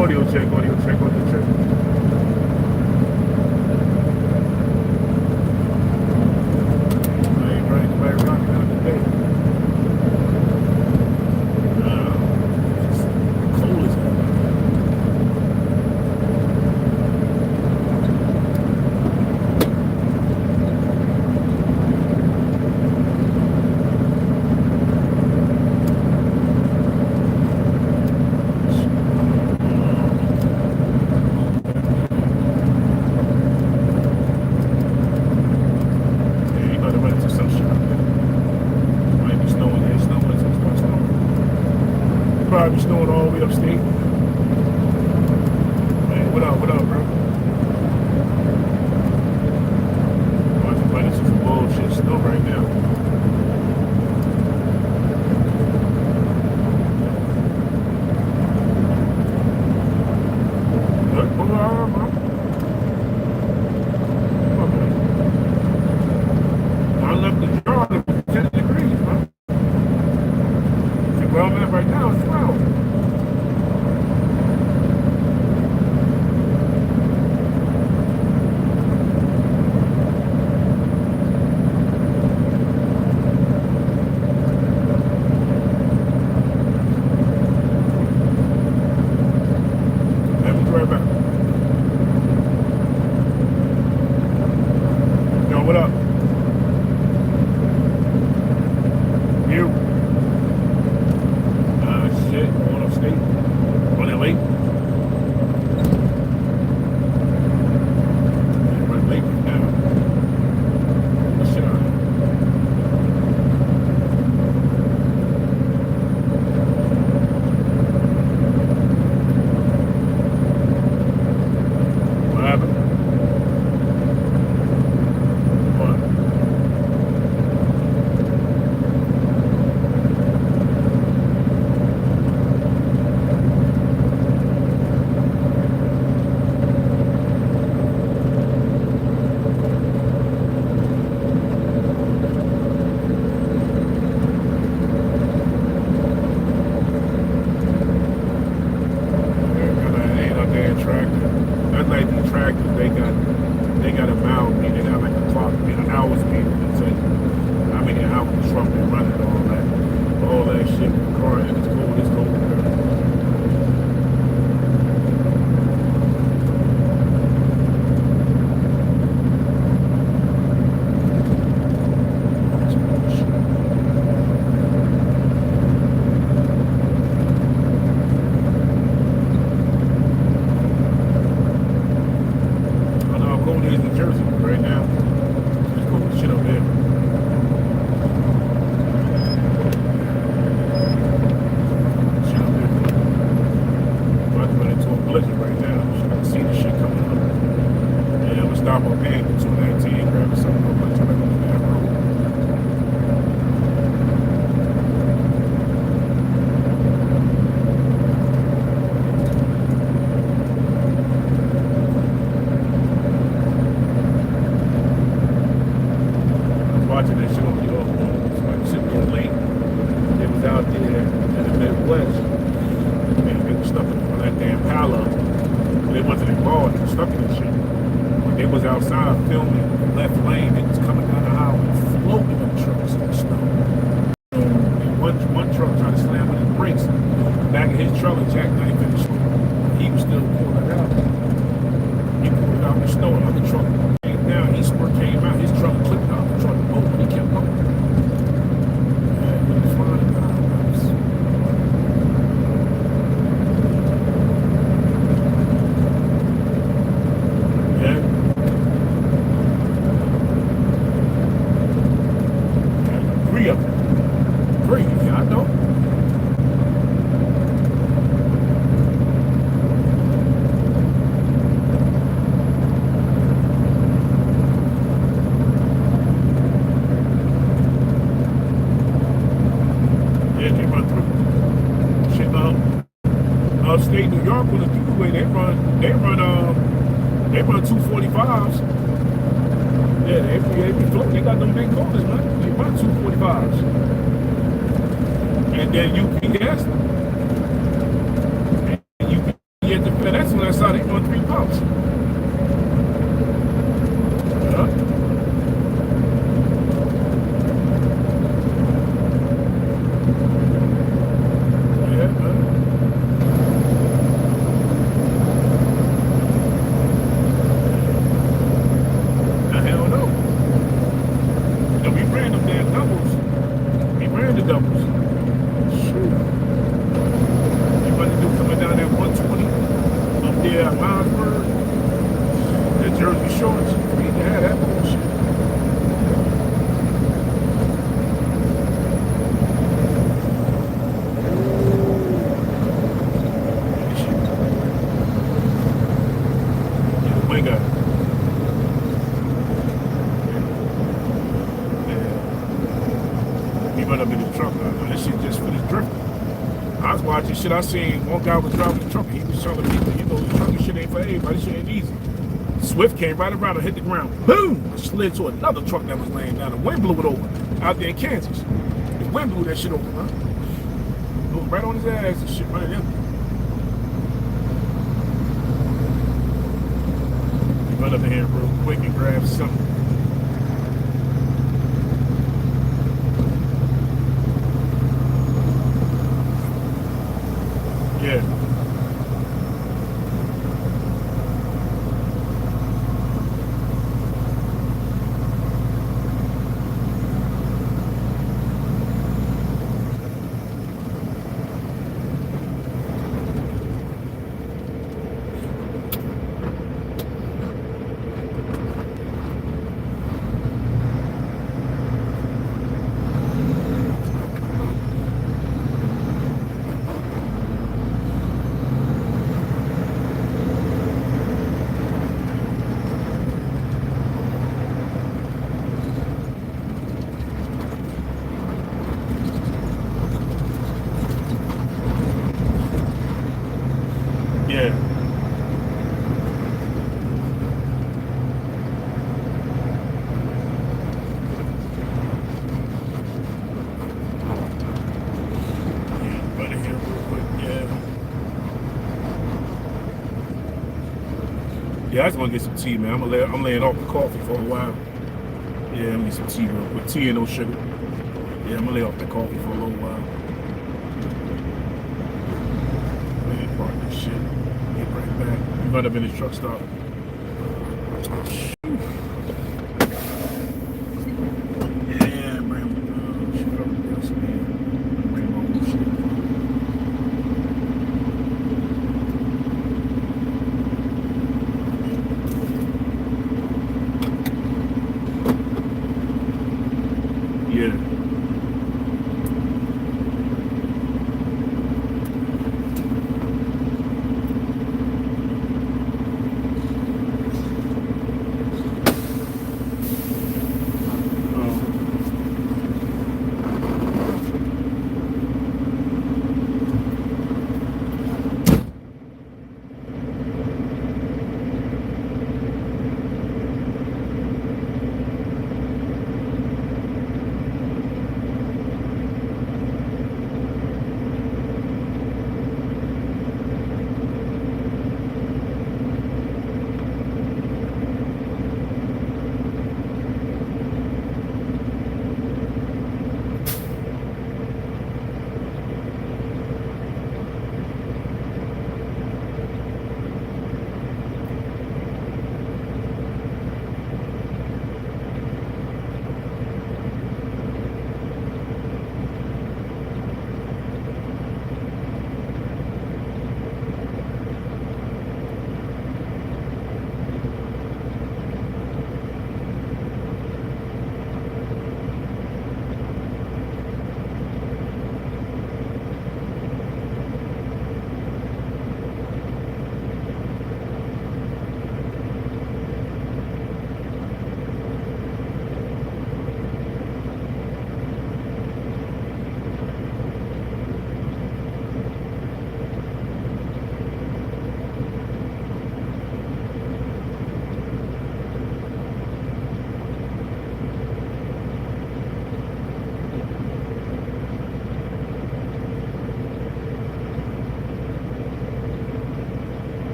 Audio check. I ain't running the rocket out today. It's cold as hell. Probably snowing all the way upstate. Man, what up, bro? I'm running some bullshit snow right now. Look, pull on, bro. I left the jar at 10 degrees, bro. Where I'm at right now is 12. Let me be right back. Yo, what up? You. Shit, drop off bag to 219, grab something real quick, try to go to that road. Watching that shit on the off. It's like sitting on late. They was out there in the Midwest. And they were stuck in that damn pile. They wasn't involved, they were stuck in that shit. When they was outside filming, left lane, they was coming down the highway, floating them trucks in the snow. And one truck tried to slam on his brakes. The back of his trailer jackknife in the snow. He was still pulling it out. He pulled it out in the snow, another truck came down, he came out, his truck clipped out, the truck moved, he kept going. Yeah, he was fine. Upstate New York on the throughway, they run 245s. Yeah, they be floating. They got them big corners, man. They run 245s. And then UPS, and you get the FedEx on that side, they run 3 pumps. Shit, I seen one guy was driving the truck and he was telling people, you know, the trucking shit ain't for everybody, shit ain't easy. Swift came right around and hit the ground. Boom! Slid to another truck that was laying down. The wind blew it over out there in Kansas. The wind blew that shit over, huh? Blew right on his ass and shit right there. Run up in here real quick and grab something. Yeah. Yeah, I just want to get some tea, man. I'm laying off the coffee for a while. Yeah, I'm gonna get some tea real quick. Tea and no sugar. Yeah, I'm gonna lay off the coffee for a little while. Man, park this shit. Get right back. We run up in this truck stop. Yeah, man. Shoot up the speed. Bring my own shit.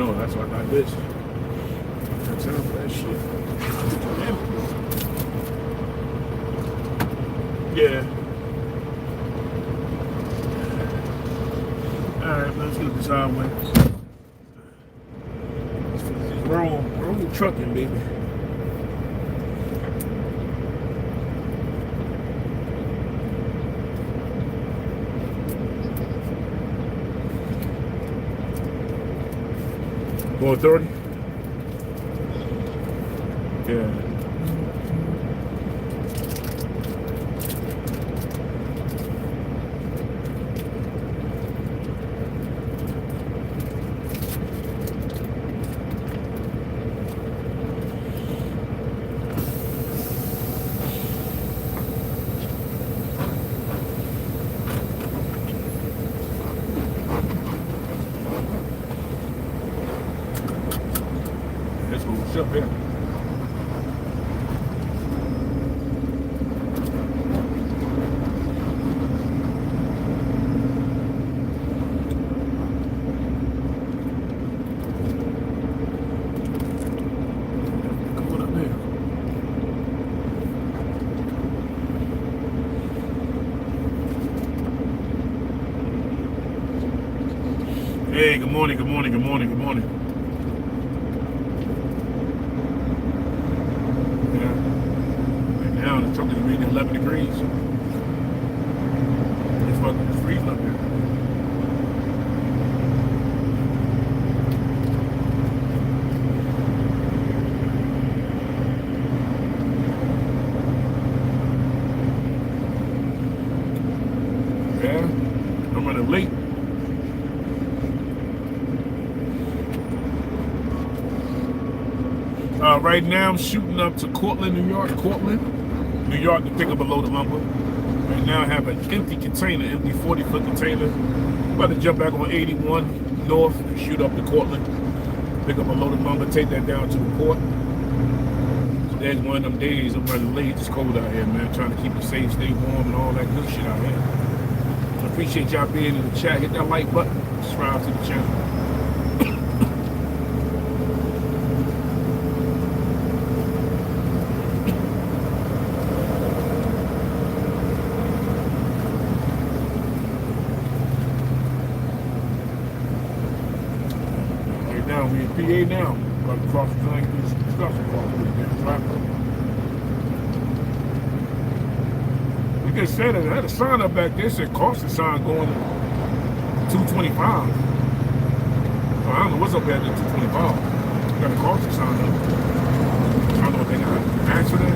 know. That's why I got this. Got time for that shit. Yeah. Alright, let's get this highway. Road trucking, baby. Go 30? Yeah. Let's go up here. Hey, good morning, good morning, good morning, good morning. Yeah. Right now the truck is reading 11 degrees. It's fucking freezing up here. Yeah, I'm running late. Right now, I'm shooting up to Cortland, New York, to pick up a load of lumber. Right now, I have an empty 40-foot container. About to jump back on 81 north and shoot up to Cortland, pick up a load of lumber, take that down to the port. Today's one of them days I'm running late. It's cold out here, man. Trying to keep it safe, stay warm, and all that good shit out here. I appreciate y'all being in the chat. Hit that like button, subscribe to the channel. We in PA now. About to cross the thing, do some construction across the damn traffic. We just said it. I had a sign up back there said caution sign going to 225. So I don't know what's up there at 225. Got a caution sign up. I don't know if they got an accident.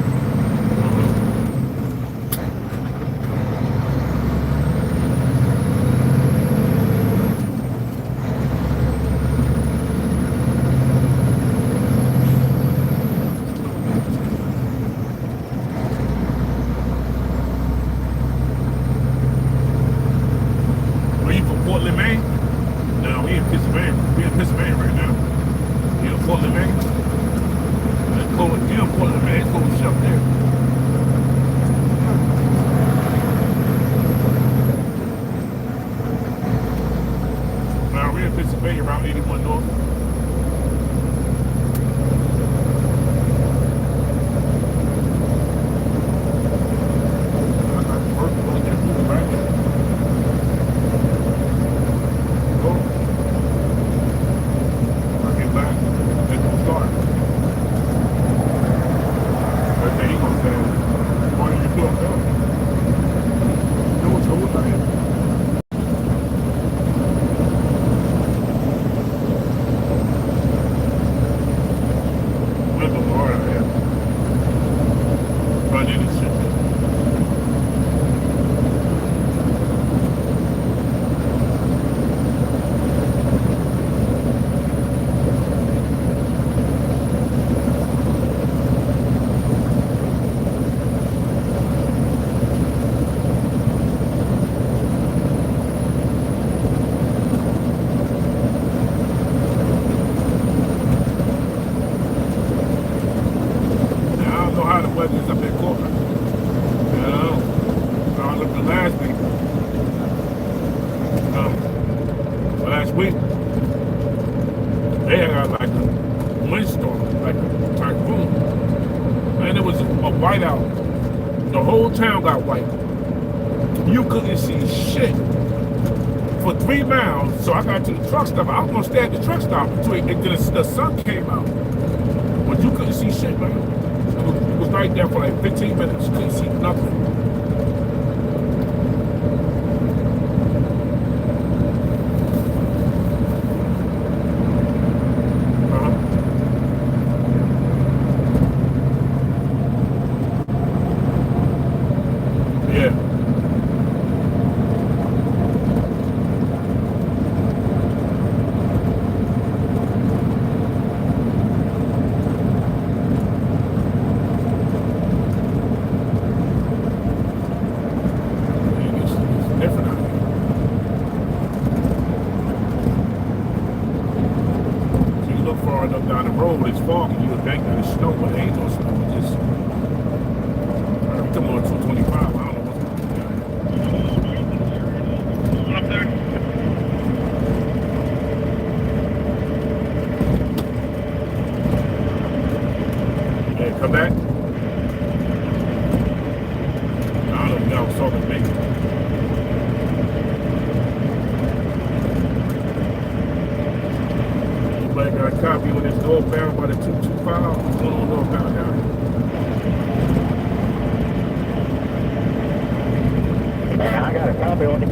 Portland, Maine? No, we in Pennsylvania. We in Pennsylvania right now. You in Portland, Maine? It's cold. You in Portland, Maine? It's cold as shit up there. Now we're in Pennsylvania, around 81 north. I got the first one to get moving right now. a whiteout. The whole town got white. You couldn't see shit for 3 miles. So I got to the truck stop. I was gonna stay at the truck stop until the sun came out. But you couldn't see shit, man. It was right there for like 15 minutes. Couldn't see nothing. Down the road, it's foggy. You would think that it's snow, but it ain't no snow. It's just, I'm talking about 225. I don't know what's up there. Yeah, come back. I don't know if y'all was talking to me. Got a copy when it's northbound by the 225. What's going on northbound down here? Yeah, I got a copy on it.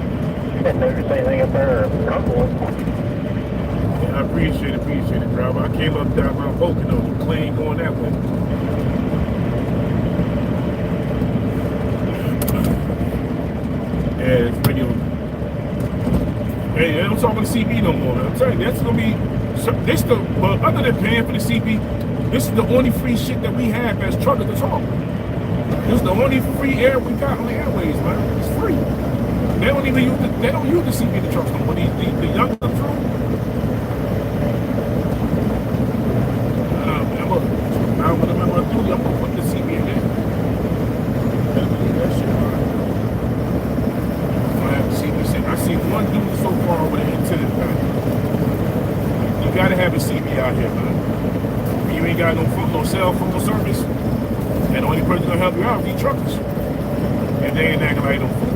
Didn't notice anything up there comfortable. Yeah, I appreciate it, driver. I came up down Mount Pocono, you clean going that way. Yeah, it's pretty. Hey, I'm talking to CB no more, man. I'm telling you, that's gonna be. So but other than paying for the CP, this is the only free shit that we have as truckers to talk. This is the only free air we got on the airways, man. It's free. They don't even use the CP the trucks no more. The younger crew. I'm gonna put the CP in there. That shit, man. I have the CP. I see one dude so far with an antenna back. You gotta have a CB out here, man. You ain't got no cell phone service, and the only person gonna help you out is these truckers. And they ain't acting like no fool.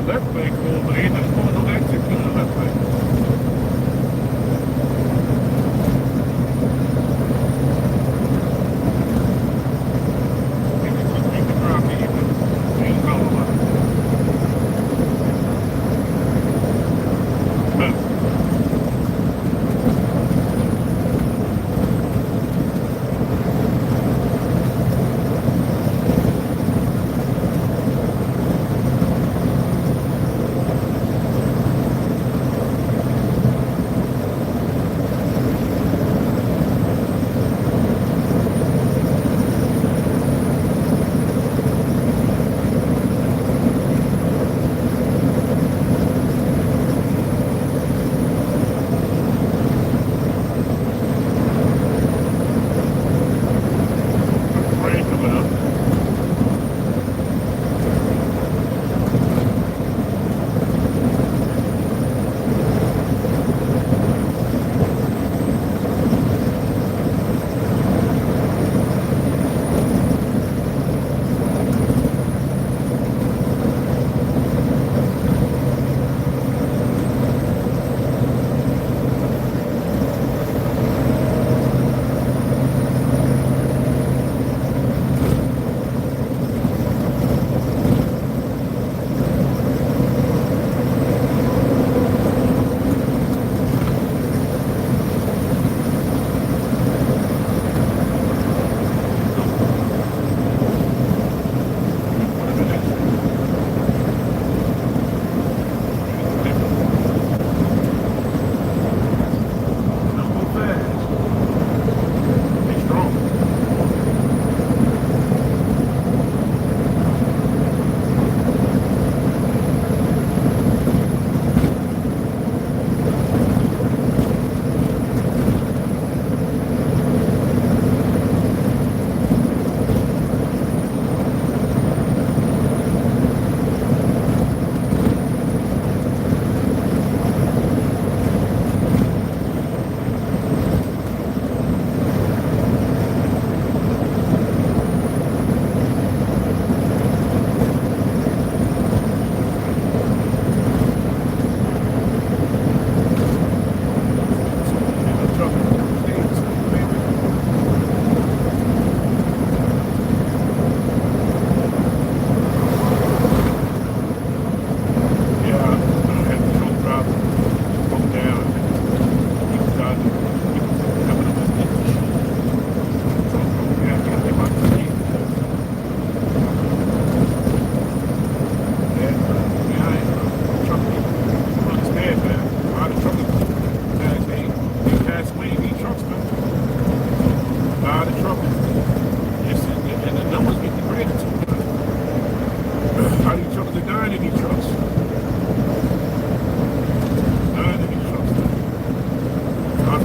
left lane cool, but ain't nothing going on activity on the left lane.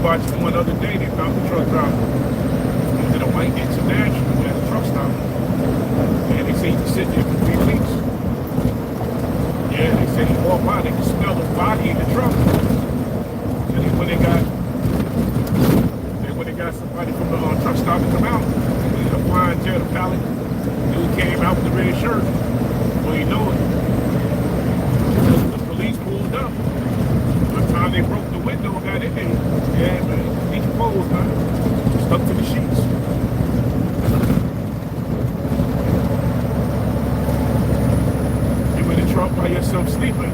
Watching one other day, they found the truck driver. He did a white international at a truck stop. And they say he was sitting there for 3 weeks. Yeah, they said he walked by, they could smell the body in the truck. And then when they got somebody from the truck stop to come out, he was flying to the pallet. Dude came out with the red shirt. Well, you know it. The police pulled up. By the time they broke the window and got in there, yeah, man, decomposed, man. Stuck to the sheets. You in the truck by yourself sleeping.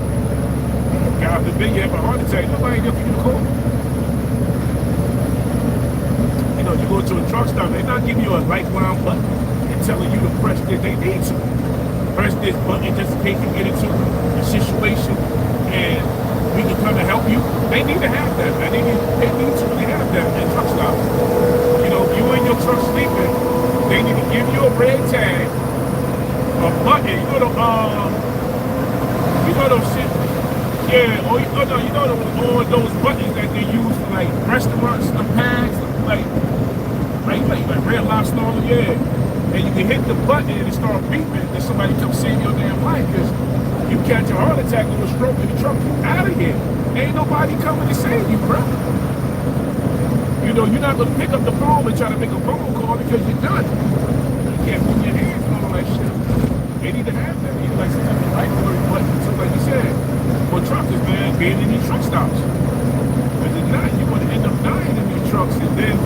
God forbid you have a heart attack. Nobody gonna give you a call. You know, you go to a truck stop, they're not giving you a lifeline button. They're telling you to press this. They need to press this button just in case you get into a situation and we can come to help you. They need to have that, man. They need to really have that at truck stops. You know, if you in your truck sleeping, they need to give you a red tag, a button. You know those shit. Yeah, or you know all those buttons that they use for like restaurants, the pads, like Red Lobster, yeah. And you can hit the button and it start beeping, and somebody come save your damn life. Because you catch a heart attack or a stroke in the truck, you out of here. Ain't nobody coming to save you, bro. You know, you're not gonna pick up the phone and try to make a phone call because you're done. You can't move your hands and all that shit. They need to have that. You like something like but so like you said, for truckers, man, being in these truck stops. Because if not, you're going to end up dying in these trucks, and then,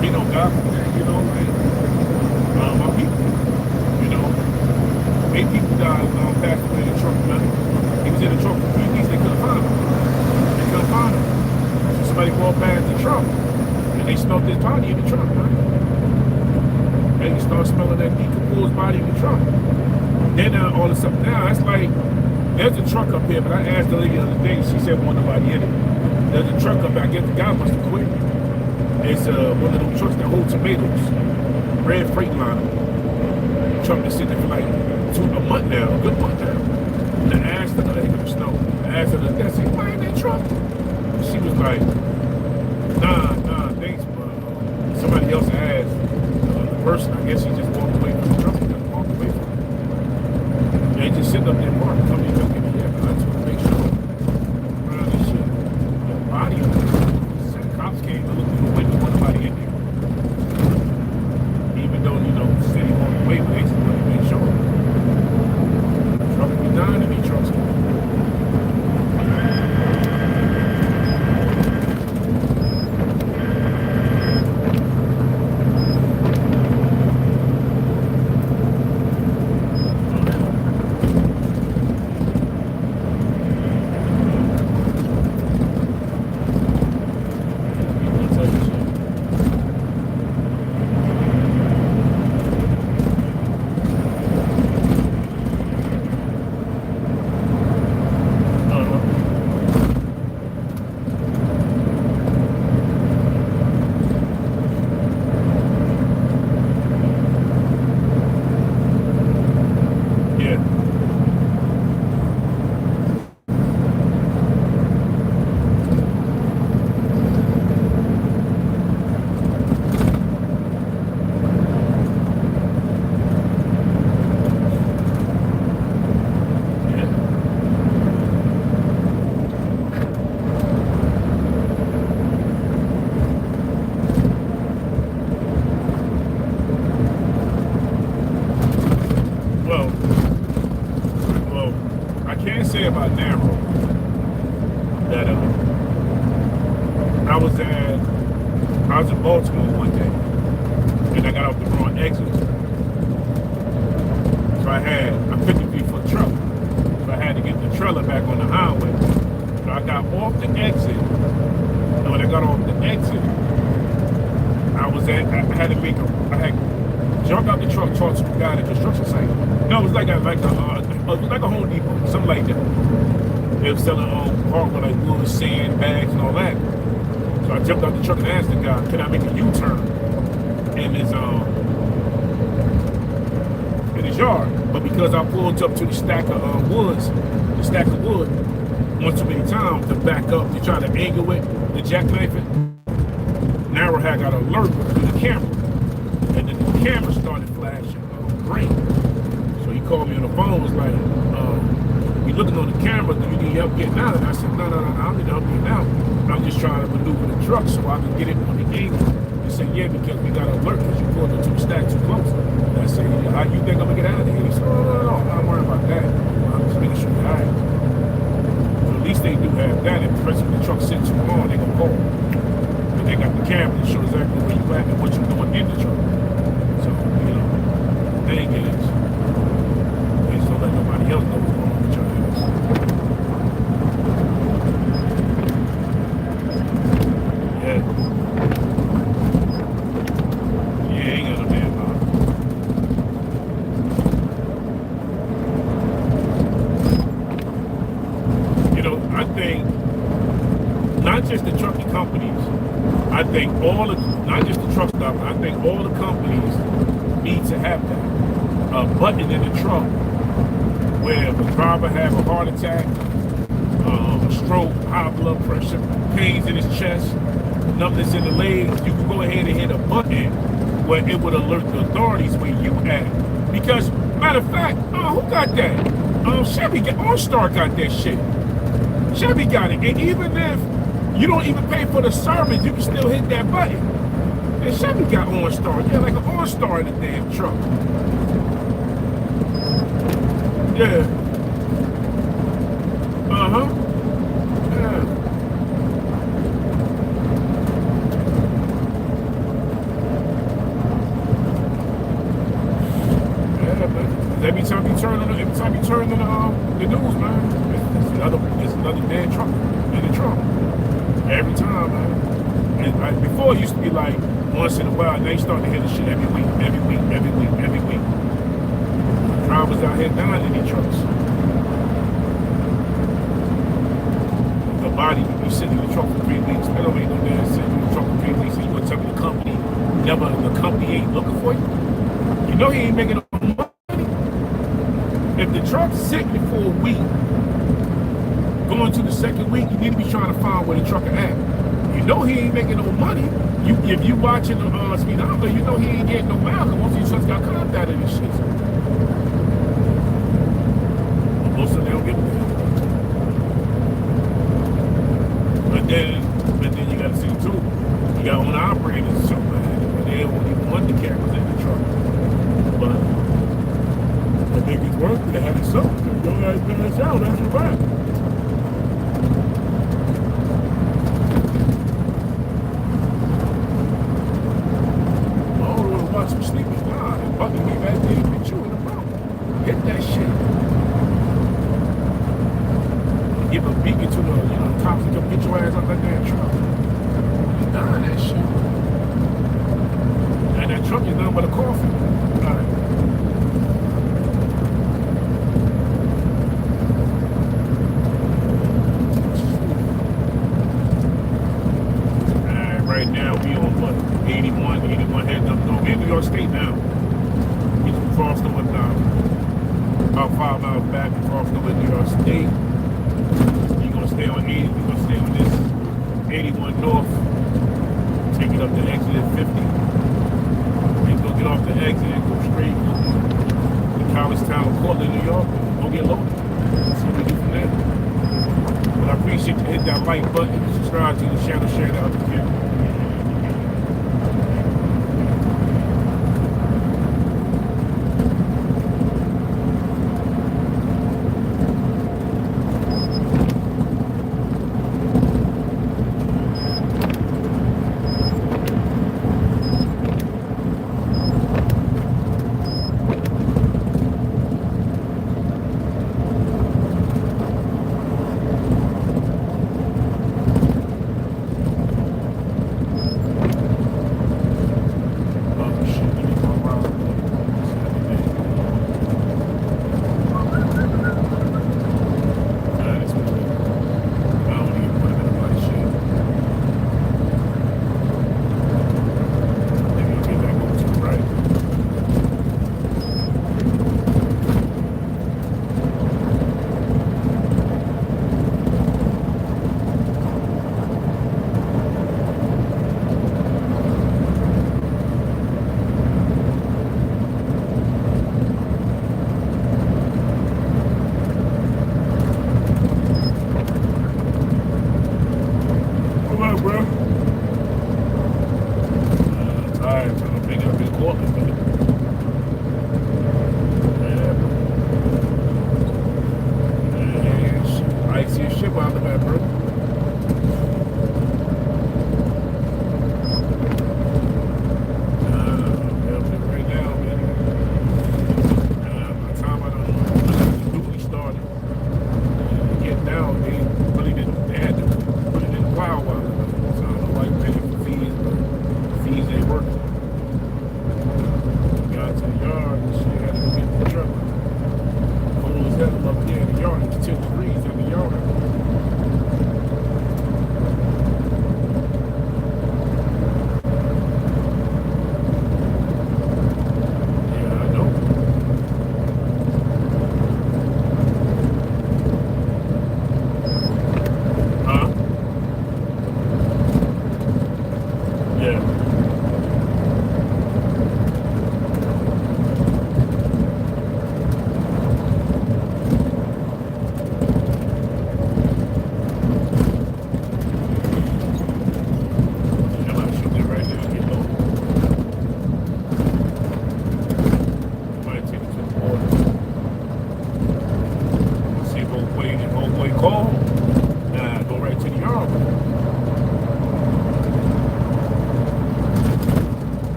you know, God, you know, like, my people, you know, 8 people died, passed away in the truck, man. He was in the truck for 3 weeks, they couldn't find him. They couldn't find him. So somebody walked past the truck, and they smelled his body in the truck, man. And you start smelling that decomposed body in the truck. Then all of a sudden, now it's like, there's a truck up here, but I asked the lady the other day, she said wasn't nobody in it. There's a truck up there, I guess the guy must have quit. It's one of those trucks that hold tomatoes. Red Freightliner. Truck that's sitting there for like a month now, a good month now. And I asked her, they got snow. I asked her, I said, why in that truck? She was like, nah, thanks, but somebody else asked the person. I guess he just walked away from the truck. He just walked away from it. They just sitting up there parked, come in, come in here. I just want to make sure around this shit. The body of it. So the cops came to look through the window, wasn't nobody in there. Even though, you know, said he walked away, but they just wanted to make sure. Truck be dying to be trucks. About narrow that I was in Baltimore one day and I got off the wrong exit. So I'm 53-foot truck. So I had to get the trailer back on the highway. So I got off the exit. And when I got off the exit, I had jumped out the truck, talked to the guy at the construction site. No, it was like a Home Depot, something like that. They were selling hardware like wood, sand, bags, and all that. So I jumped out the truck and asked the guy, "Can I make a U-turn in his yard?" But because I pulled up to the stack of wood, one too many times to back up to try to angle it, the jackknife it, Narrow had got an alert to the camera, and then the camera started flashing green. So he called me on the phone, was like, "We looking on the camera, do you need help getting out?" And I said, no, I don't need help getting out. I'm just trying to maneuver the truck so I can get it on the angle. He said, "Yeah, because we got an alert because you pulled into the stack too close." And I said, "How you think I'm gonna get out of here?" He said, "No, I'm not worried about that. I'm just making sure you're all right." So at least they do have that. If the rest of the truck sits too long, they gonna call. And they got the camera to show exactly where you at and what you're doing in the truck. So, you know, they ain't games. They just don't let nobody else know what's going on with your ass. Yeah. Yeah, ain't got no damn mouth. You know, I think not just the trucking companies, I think not just the truck stops, I think all the companies need to have that. A button in the truck where the driver have a heart attack, a stroke, high blood pressure, pains in his chest, numbness in the legs, you can go ahead and hit a button where it would alert the authorities where you at. Because, matter of fact, who got that? Chevy, OnStar got that shit. Chevy got it. And even if you don't even pay for the service, you can still hit that button. And Chevy got OnStar. Yeah, like an OnStar in the damn truck. Yeah. Uh-huh. Yeah. Yeah, but every time you turn on the news, man, it's another dead truck in the trunk. Every time, man. And like, before it used to be like once in a while, now you start to hear the shit every week. Drivers out here dying in these trucks. The body, you sitting in the truck for 3 weeks. That don't make no damn sense. In the truck for 3 weeks, and you gonna tell me the company ain't looking for you? You know he ain't making no money. If the truck's sitting for a week, going to the second week, you need to be trying to find where the trucker at. You know he ain't making no money. If you watching the speedometer, you know he ain't getting no miles. Cause most of these trucks got contact in this shit. Most of them don't get paid. But then you gotta see too. You got owner operators too, man. They don't even want the cameras in the truck. But I think it's worth it to have it something. You don't gotta spend that out, that's your right. I'm sleeping. Nah, it's bugging me back there with you in the mouth. Hit that shit. Give a beacon to the cops to come get your ass out that damn truck. You dying that shit. And that truck is nothing but a coffin. Alright. Right now we on what? 81 heading up. No, we're in New York State now. We crossed over about 5 miles back. We crossed over New York State. You're gonna stay on 80. We're gonna stay on this 81 north. Take it up to exit at 50. We're gonna get off the exit and go straight to College Town, Portland, New York. Go get loaded. See what we do from there. But I appreciate you hit that like button, subscribe to the channel, share it out with you.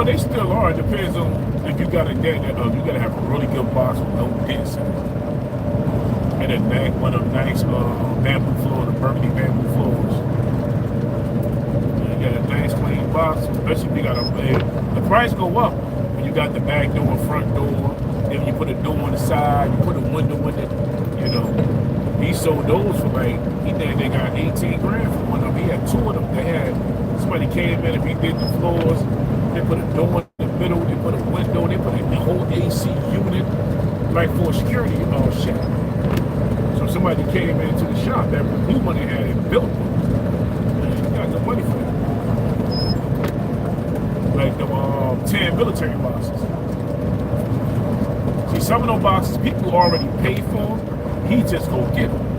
Well, they still are. It depends on if you got a dead. You got to have a really good box with no dents in it. And one of them nice bamboo floor, the burgundy bamboo floors. You got a nice clean box, especially if you got the price go up when you got the back door, front door, then you put a door on the side, you put a window in it, you know. He sold those for like, they got 18 grand for one of them. He had two of them. They had, somebody came in and redid the floors, they put a door in the middle, they put a window, they put a whole AC unit, like for a security shack. So somebody came into the shop, that blue money had it built. You got no money for that. Like the 10 military boxes. See, some of those boxes people already paid for, he just go get them.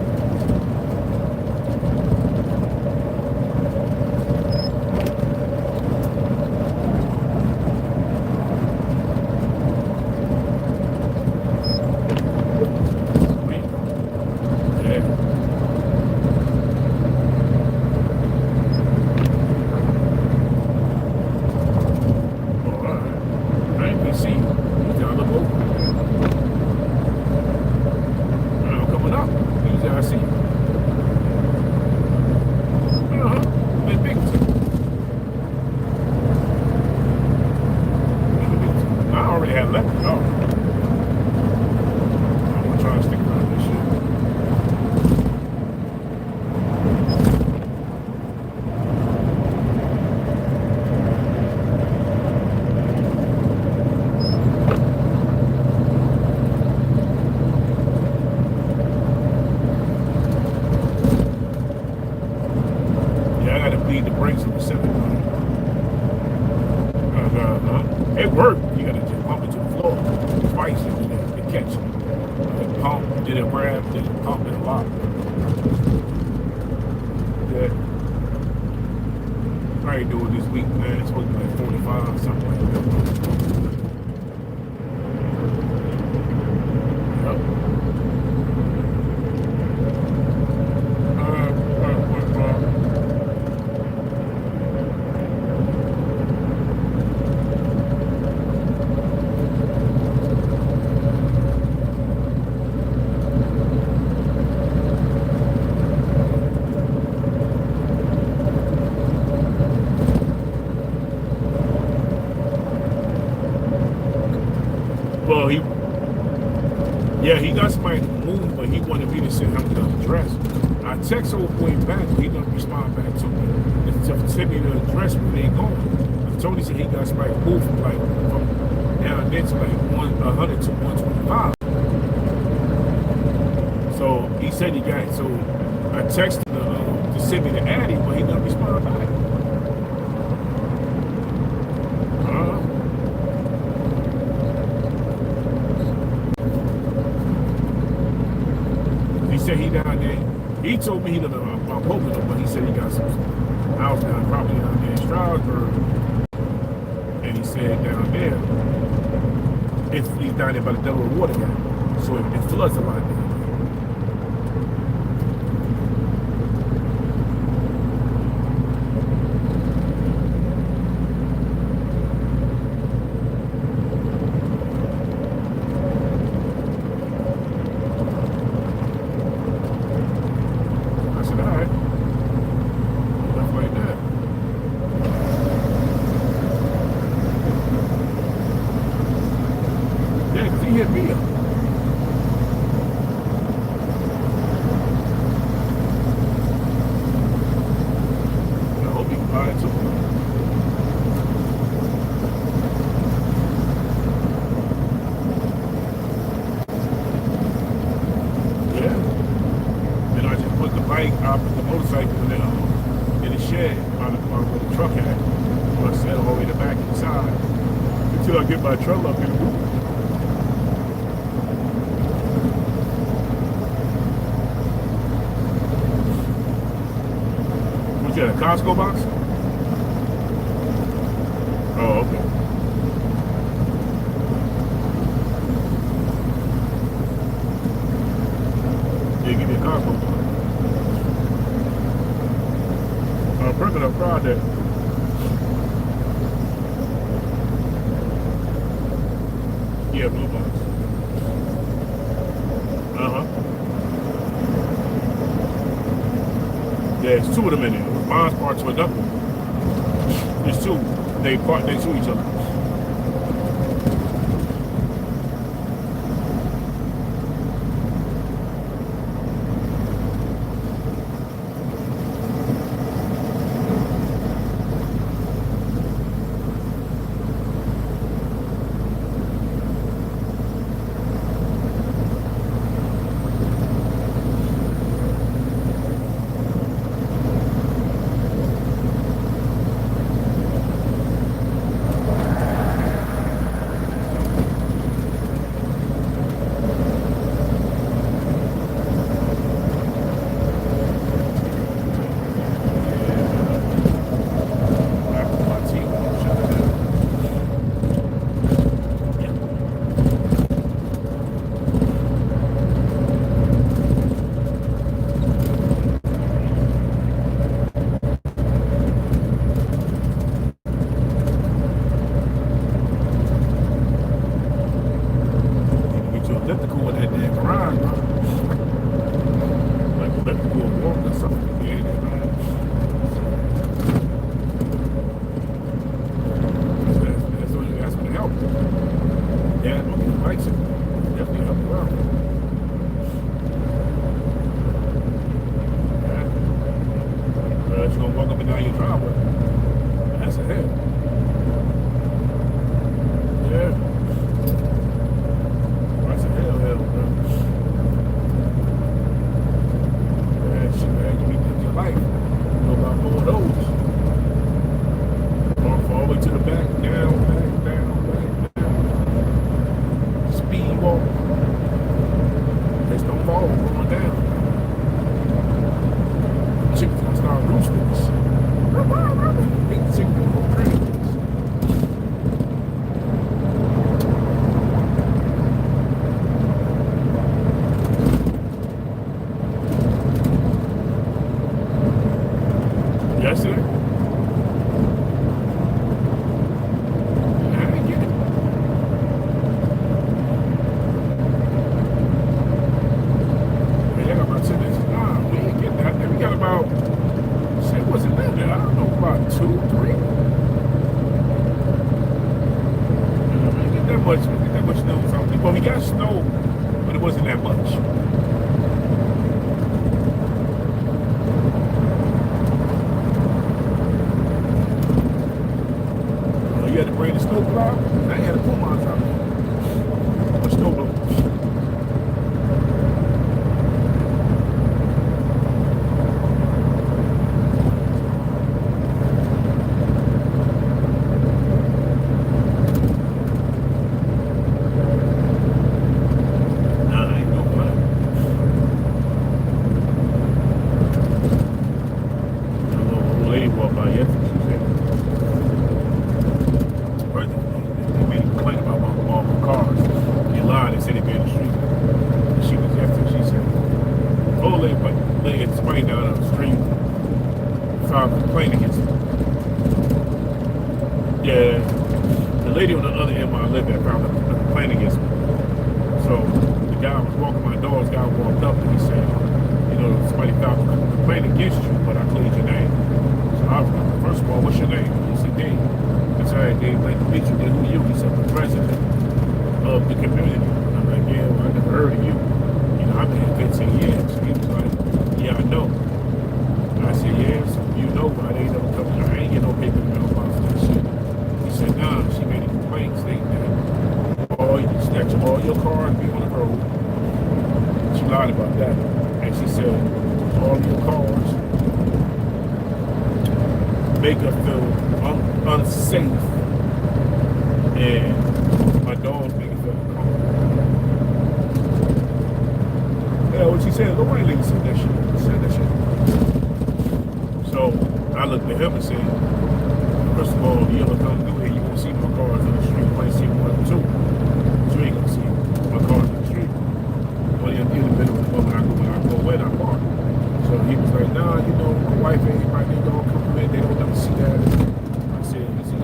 It worked. You gotta just pump it to the floor twice and then it catch it. Pump, did it grab, did it pump and lock. Yeah. Probably do it this week, man. It's supposed to be like 45 or something like that. Yep. Well, he got somebody to move, but he wanted me to send him the address. I text old boy back, he doesn't respond back to me. To send me the address where they going. I told him he got somebody to move from down there to like 100 to 125. So he said he got it. So I texted to send me the Addy, but he doesn't respond back. He said he down there. He told me he done I'm hoping, but he said he got some house down, probably down there in Stroudsburg. And he said down there, he's down there by the Delaware Water Gap, so it floods a lot there. Hit me up. I hope he can buy it too. Yeah. Then I just put the bike, I put the motorcycle in the shed on where the truck at. So I set all the way to the back inside until I get my truck up in the roof. You got a Costco box? Oh, okay. Yeah, give me a Costco box. Perking up project. Yeah, blue ones. Yeah, it's two of them in there. Mine's part to another one. There's two. They part next to each other.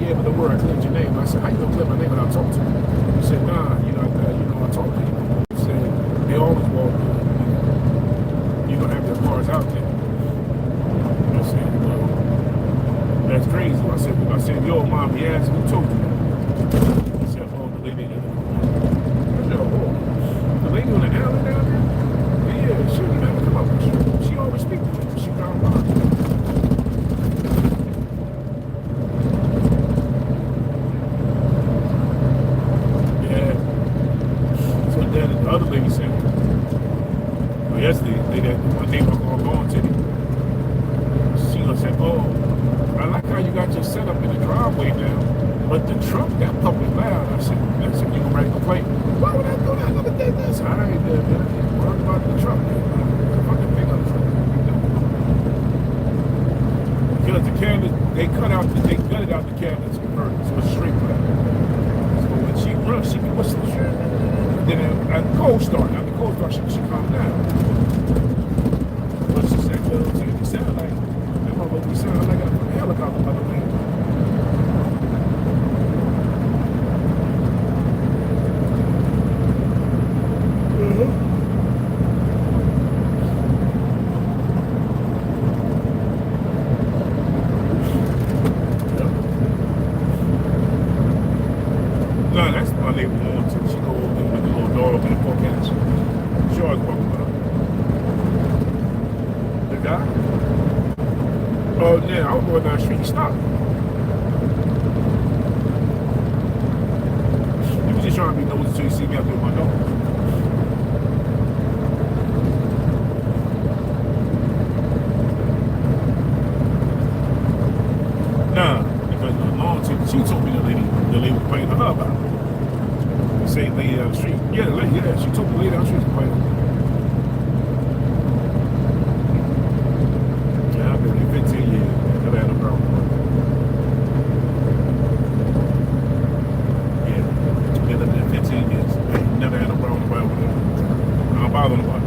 Yeah, but don't worry, I cleared your name. I said, how you gonna clear my name without talking to me? He said, nah, you know, Yo, mom, he asked, who told you that? He said, oh, the lady in the corner. I said, oh, the lady on the alley down there? Yeah, she didn't ever come up. She always speaks to me. She got a yeah. So then the other lady said, well, yesterday, one neighbor called going to me. She said, oh, I like how you got your setup in the driveway now, but the truck, that pup is loud. I said, you gonna write a complaint? Why would I do that? Another day this. I ain't worried about the truck. Fucking big up truck. Because the cabinet, they gutted out the cabinets converted, so it's straight back. So when she runs, she can whistle. Then at the cold start, after the cold start, she calm down. But she said, well, it sound like, that motherfucker sound like a helicopter by the way. No, that's my neighbor woman too. She go over there with the little dog in the forecast. She always walking about. The guy? Oh, yeah, I was going down the street. He stopped. He was just trying to be nosy until he see me out there with my dog. Nah, because the long time, she told me the lady was playing the hub out. The same lady down the street. Yeah, the lady, yeah, she told the lady down the street to play. Yeah, I've been here 15 years. Never had no problem. Yeah, been living there 15 years. Never had no problem with it. I don't bother nobody.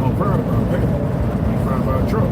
I'm proud about that. I'm proud about a truck.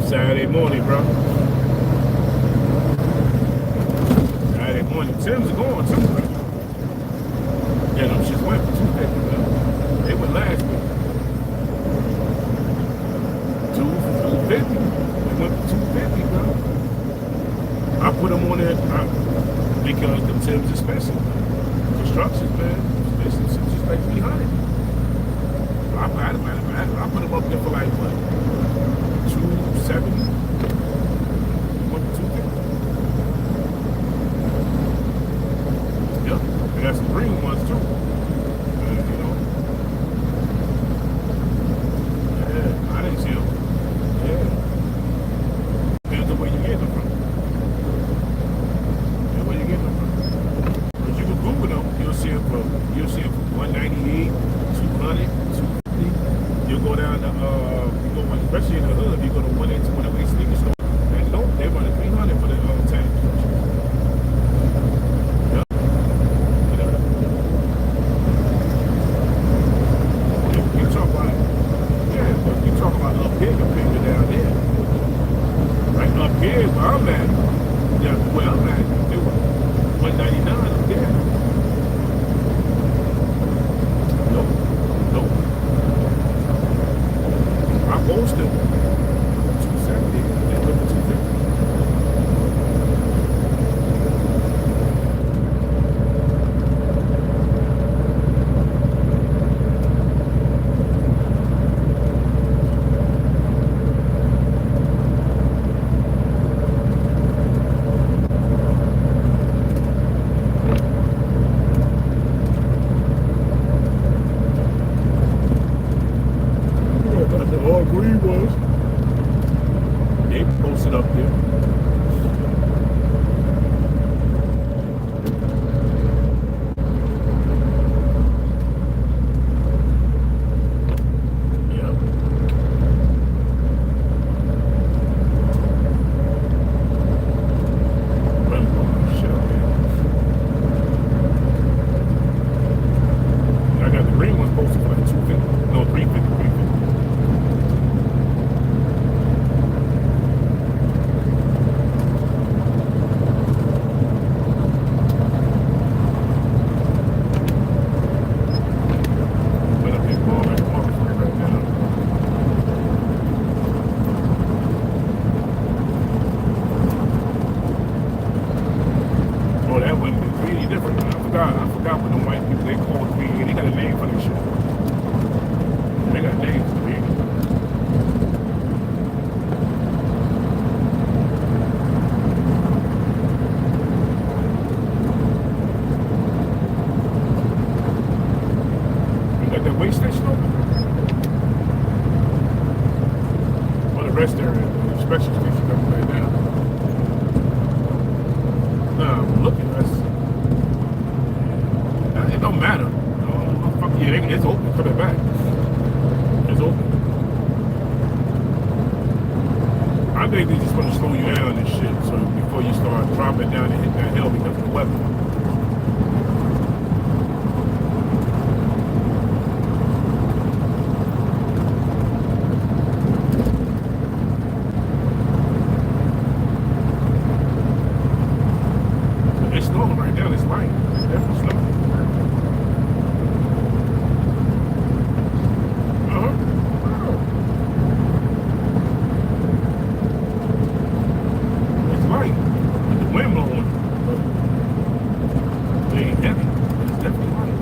Saturday morning, bro. Saturday morning. Tim's are going too, bro. Yeah, them shits went for 250, bro. They went last week. 250. They went for 250, bro. I put them on there because them Tim's are special. Constructions, man. It's just like 300. I put them up there for like what? 270. Went to 250. Yep. They got some green ones too. You know. Yeah, I didn't see them. Yeah. Depends on where you get them from. Yeah, where you get them from. But you can Google them, you'll see them for 198, 200, 250. You'll go down to especially in the hood, you go to 108 sneaker store, and they run 300 for the tank. Yep. You talk about, but you talk about up here compared to down there. Right up here where I'm at, where I'm at, they were 199 up there. Nope. posted 270. They look at 250. All green was. They posted up there. Yeah. Shit up there. I got the green ones posted for like 250. No, 350. Oh, that wouldn't be really different. I forgot what the white people they call it. They got a name for that shit. They got names for it. You got that weigh station open? Or the rest area, the inspection station coming right now. Nah, I'm looking. It don't matter. Oh, fuck yeah, it's open. Coming back. It's open. I think they just want to slow you down and shit, so before you start dropping down and hit that hill because of the weather. It's snowing right now. It's light. It's definitely snowing. It's light. With the wind blowing. It ain't heavy. It's definitely light.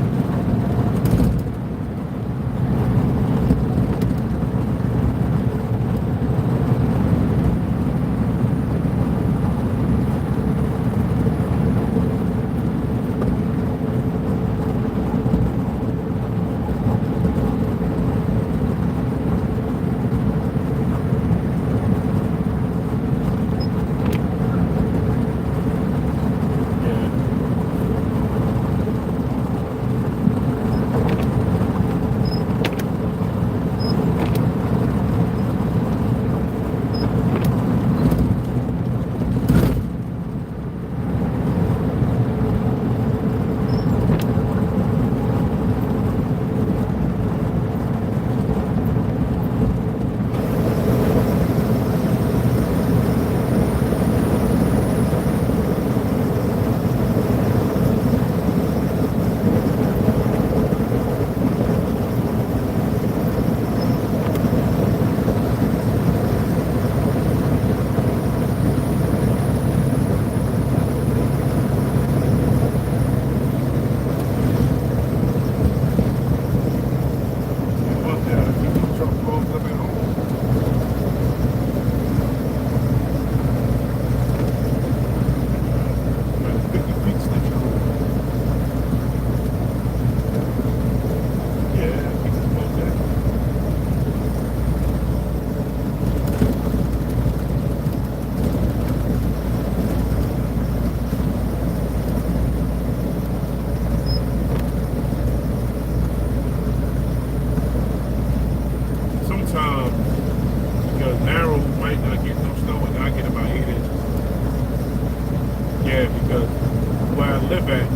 Yeah, because where I live at,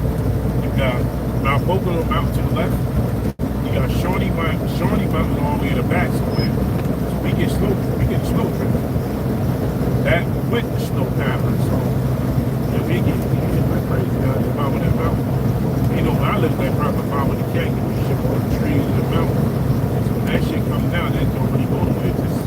you got Mount Pocono Mountain to the left. You got Shawnee Mountain all the way in the back somewhere. So we get snow trips. That with the snow pattern, so yeah, we get like crazy down there about that mountain. You know, when I lived there, probably following the canyon, shit on the trees and the mountain. So when that shit comes down, that don't really go nowhere. It's just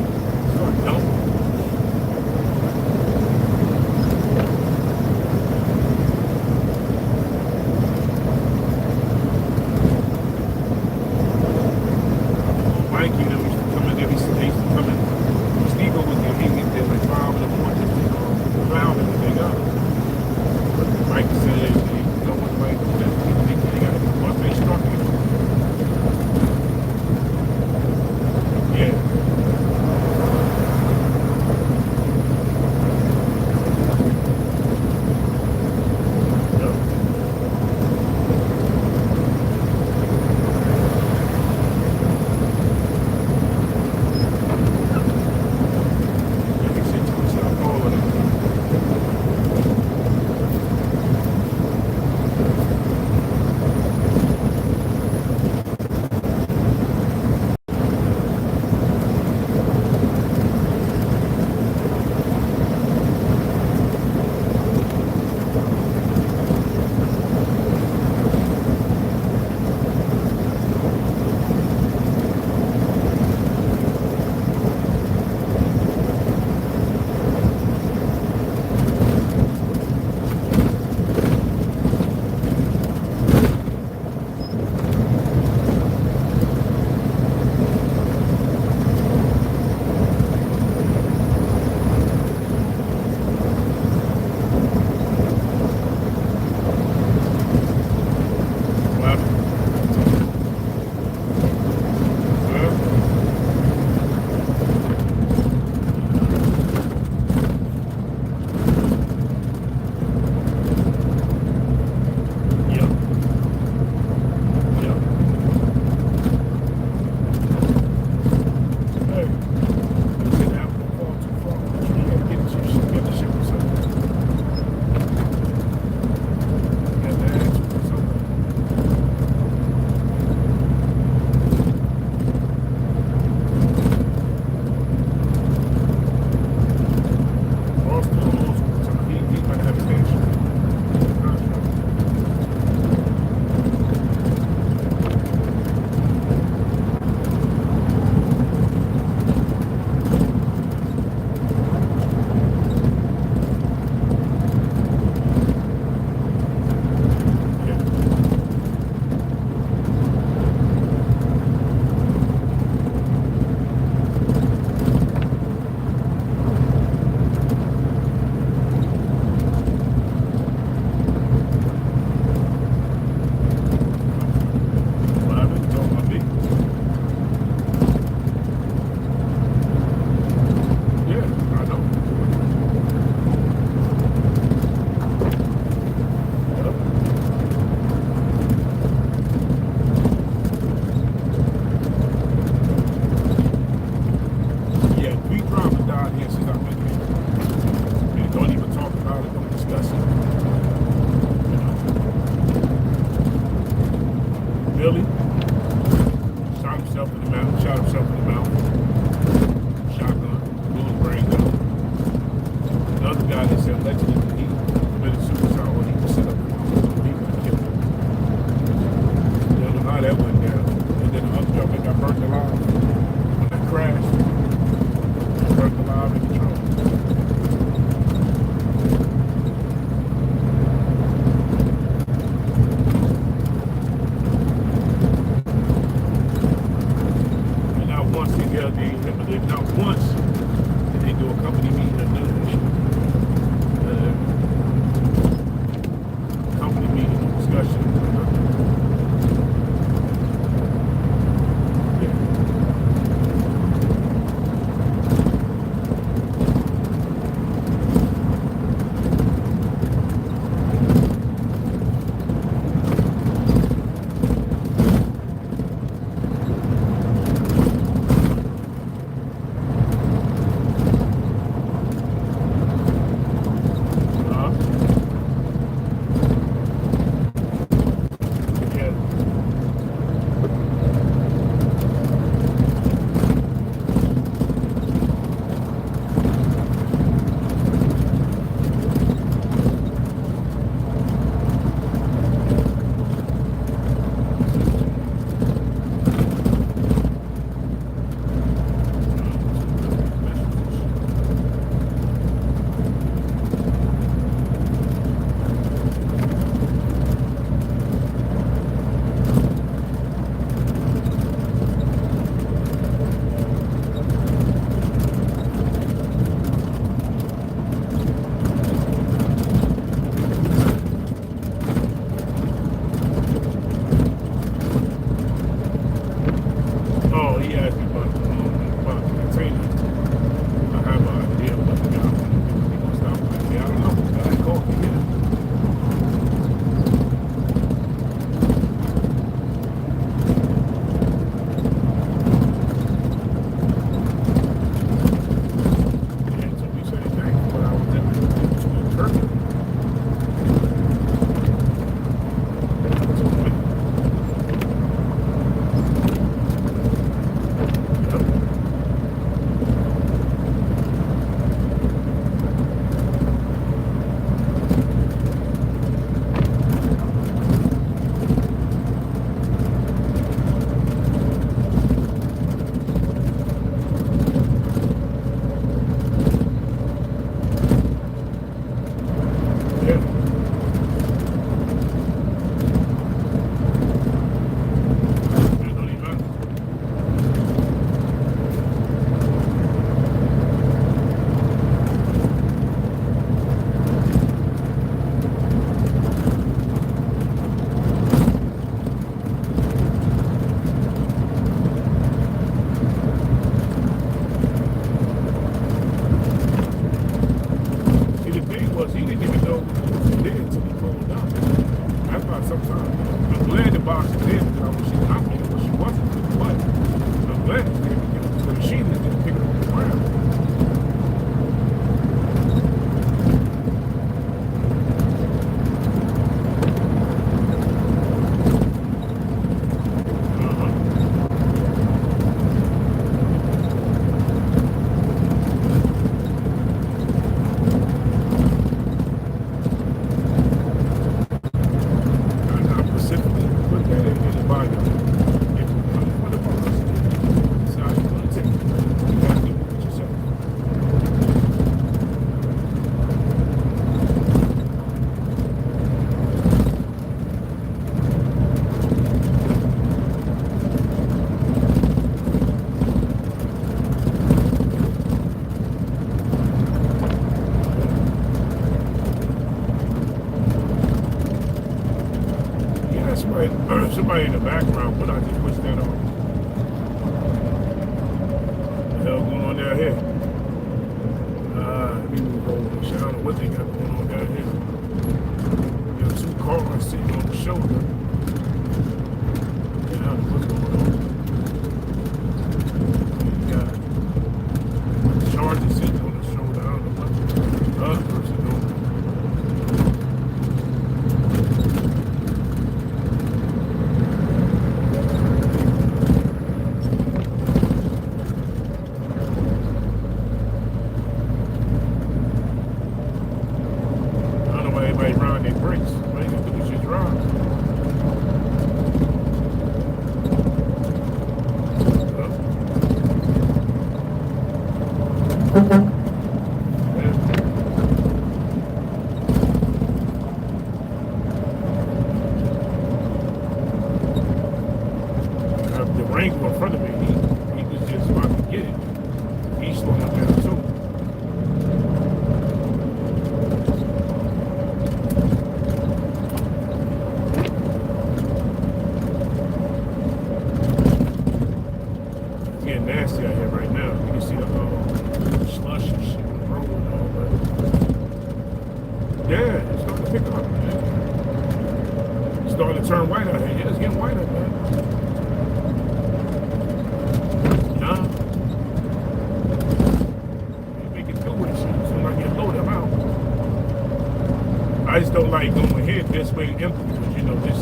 guy that said allegedly he committed suicide when he was set up and killed him. You don't know how that went down. And then the other jumper got burnt alive when that crashed. Burnt alive in the trunk. Not once did they do a company meeting and company meeting discussion. Somebody in the background, but I just pushed that on. What the hell going on down here? Let me move over. I don't know what they got going on down here. Got two cars sitting on the shoulder. I don't know what's going on. You got charges sitting on the shoulder. I don't know what the other person doing. Yeah, it's starting to pick up. Yeah. It's starting to turn white out here. Yeah, it's getting white up there. Nah. We can do it. So I can load them out. I just don't like going ahead this way empty because, you know, this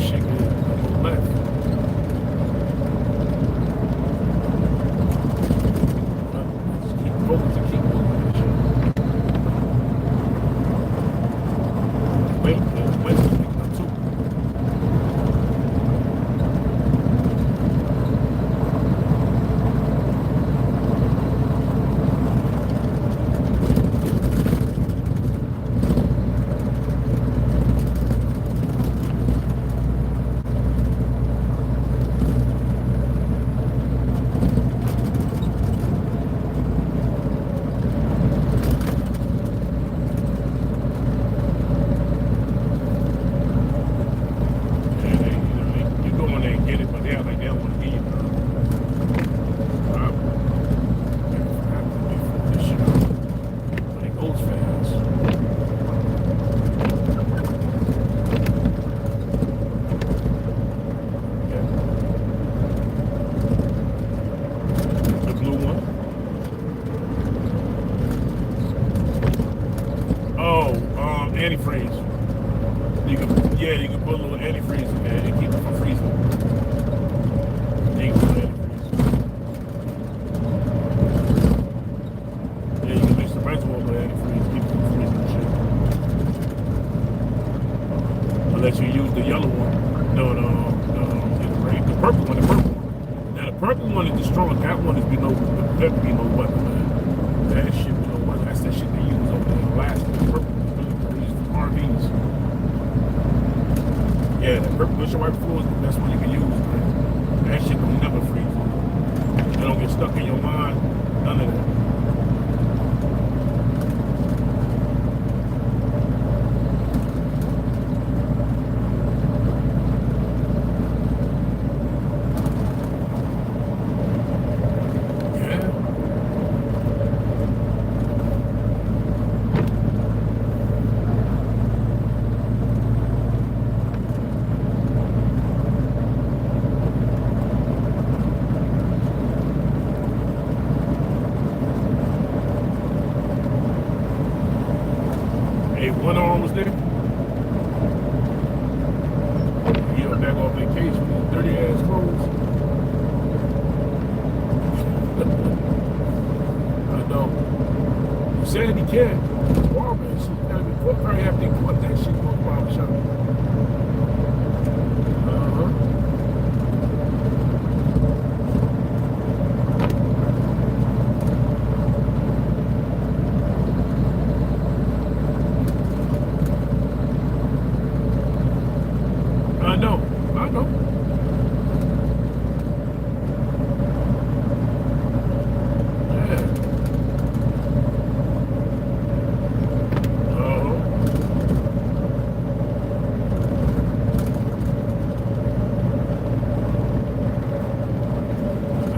shit could go left. Just keep focused and keep moving and shit. Wait, there's West picking up too. Antifreeze. You can put a little antifreeze in there and keep it from freezing. You can put antifreeze. Yeah, you can mix the rest of it with antifreeze, keep it from freezing and shit. Unless you use the yellow one. No, the purple one. Now the purple one is the strong. That one is below weapon, man. That shit below weapon. That's that shit they use over there in Alaska. The purple. RVs. Yeah, that purple windshield wiper fluid, that's what you can use, man. That shit will never freeze. It don't get stuck in your mind, none of that. One arm was there. You know, back on vacation, dirty ass clothes. I know. You said he can't. Barber, she gotta be put very after they put that shit on the barber shop. I know. Yeah.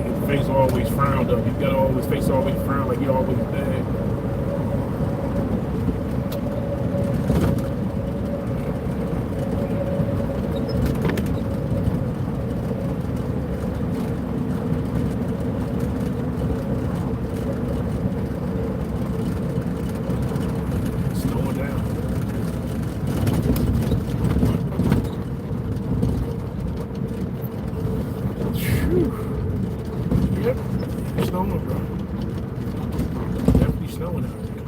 His face always frowned up. You gotta always face always frown like he always dead. Yep, it's snowing, bro. Definitely snowing out here.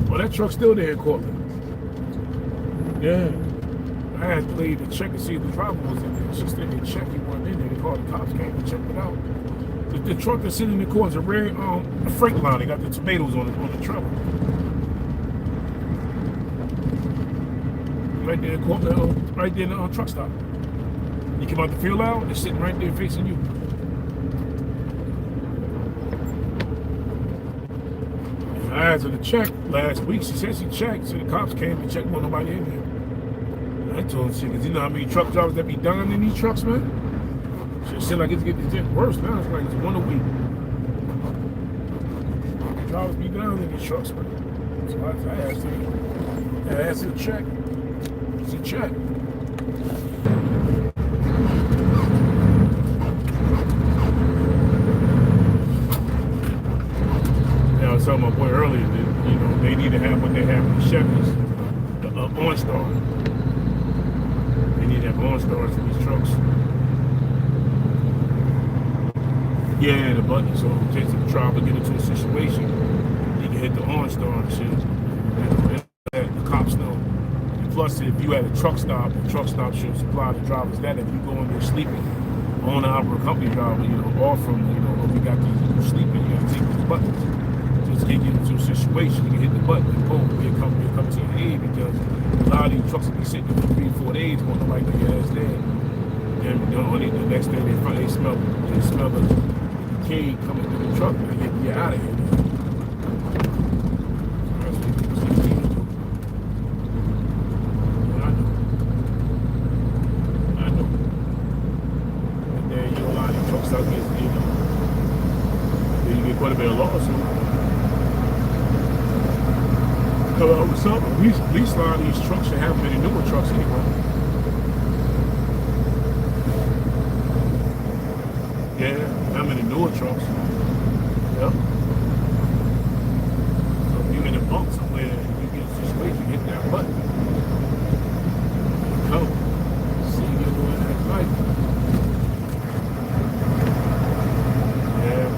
Well, that truck's still there in Cortland. Yeah. I had to leave to check and see if the driver was in there. She said they checked, he wasn't in there. They called the cops, came and checked it out. The truck that's sitting in the car is a rare freight line. They got the tomatoes on the truck. Right there, right there in the truck stop. You come out the field out, they're sitting right there facing you. And I asked her to check last week. She said she checked, so the cops came and checked, wasn't nobody in there. I told him shit, cause you know how many truck drivers that be dying in these trucks, man? Shit seems like it's getting worse now. It's like it's one a week. Drivers be dying in these trucks, man. So I asked him to check. It's a check. Yeah, I was telling my boy earlier that, you know, they need to have what they have in the Chevys, the OnStar. They need to have OnStars in these trucks. Yeah, the button, so in case the driver get into a situation, you can hit the OnStar and shit. And the cops know. And plus, if you at a truck stop, the truck stop should supply the drivers that if you go in there sleeping on the opera company driver, you know, or from, you know, if you got these people sleeping, you gotta take these buttons. Just get you into a situation, you can hit the button and boom, you'll come to your aid, because a lot of these trucks will be sitting for 3-4 days, won't nobody know your ass dead. And the next day they smell the decay coming through the truck and they get out of here. That's what people see to do. I know. And then you know a lot of these trucks out there, you know, then you get quite a bit of lawsuit. Some, at least a lot of these trucks should have many newer trucks anyway. Yeah, how many newer trucks? Yep. So if you're in a bump somewhere and you get a situation, hit that button. You come. See you doing that fight. Yeah.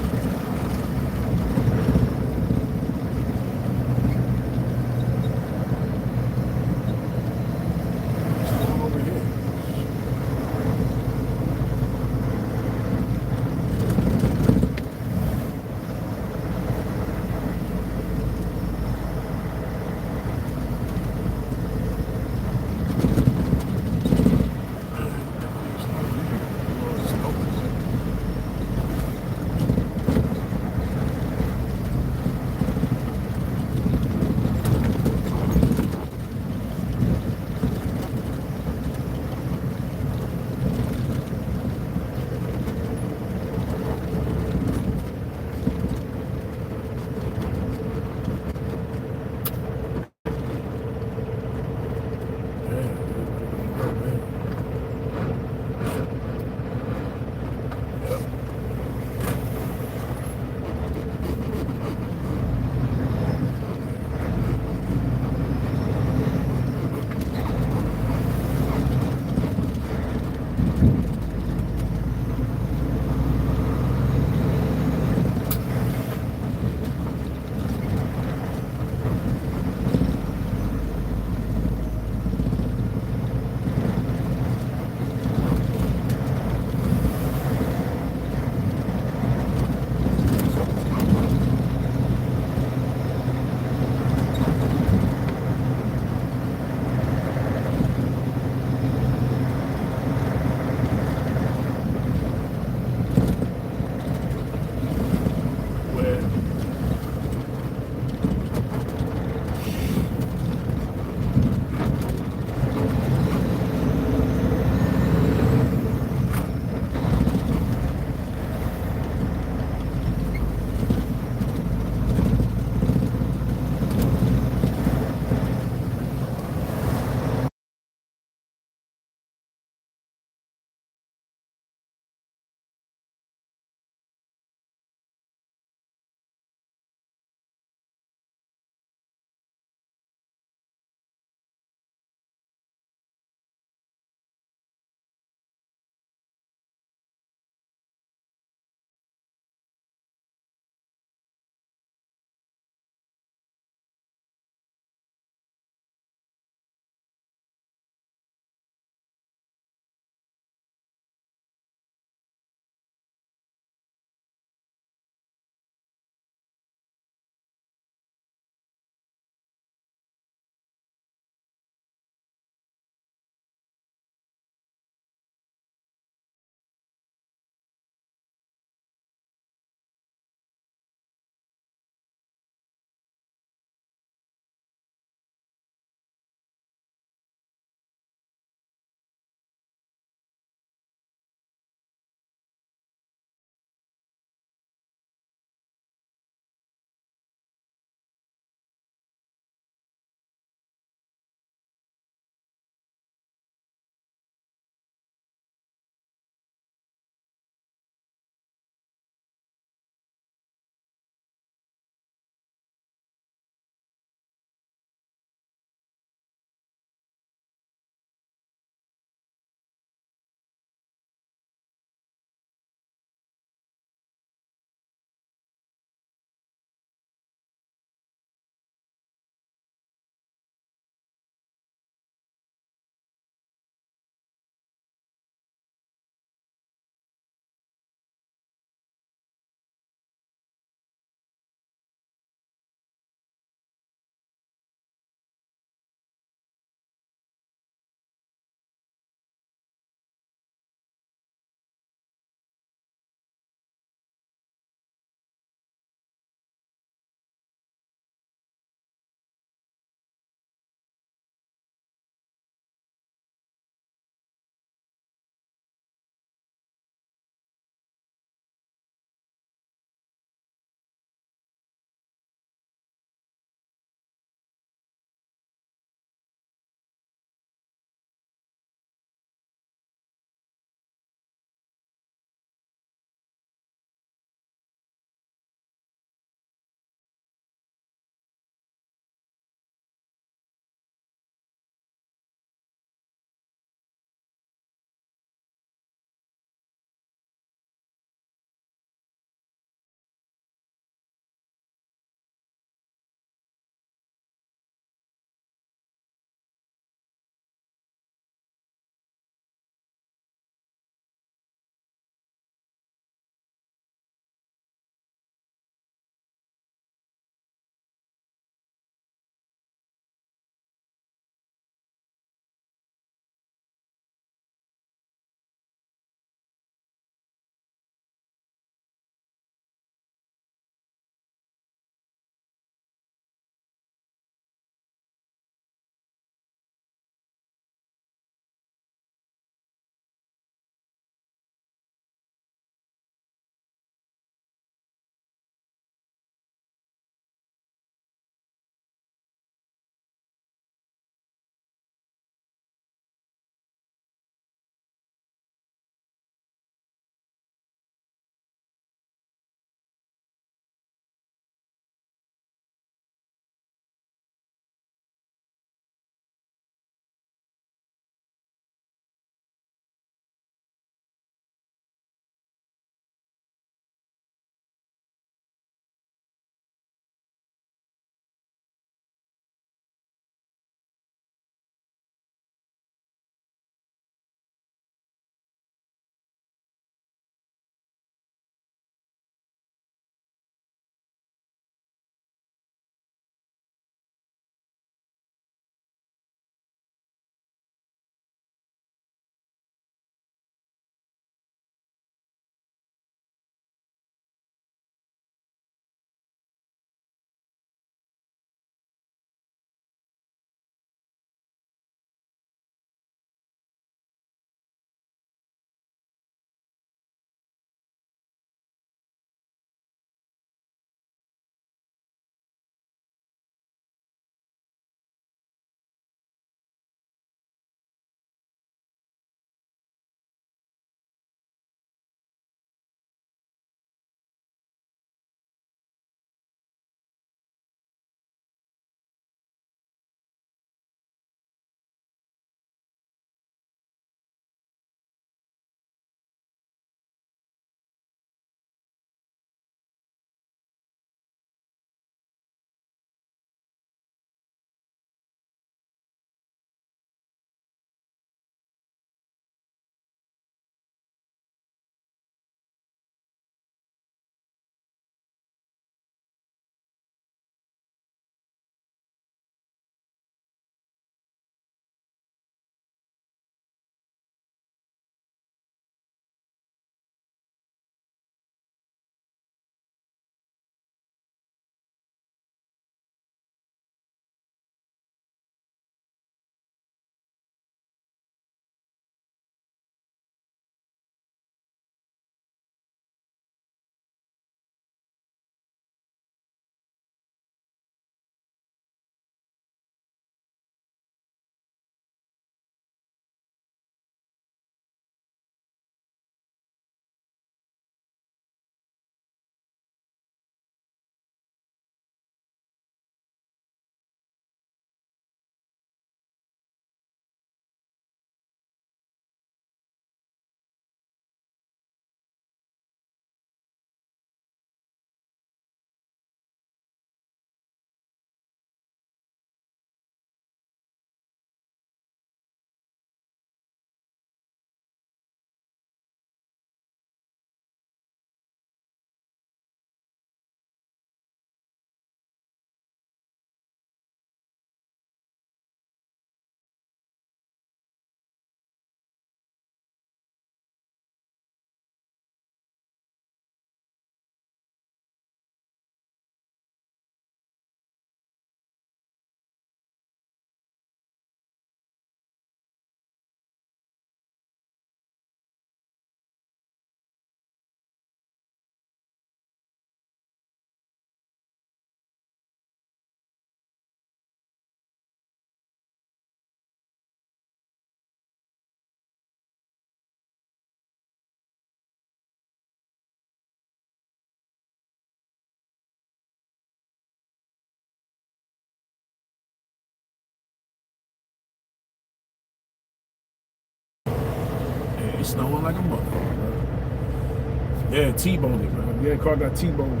It's snowing like a motherfucker, bro. Yeah, T-boned it, man. Yeah, car got T-bone.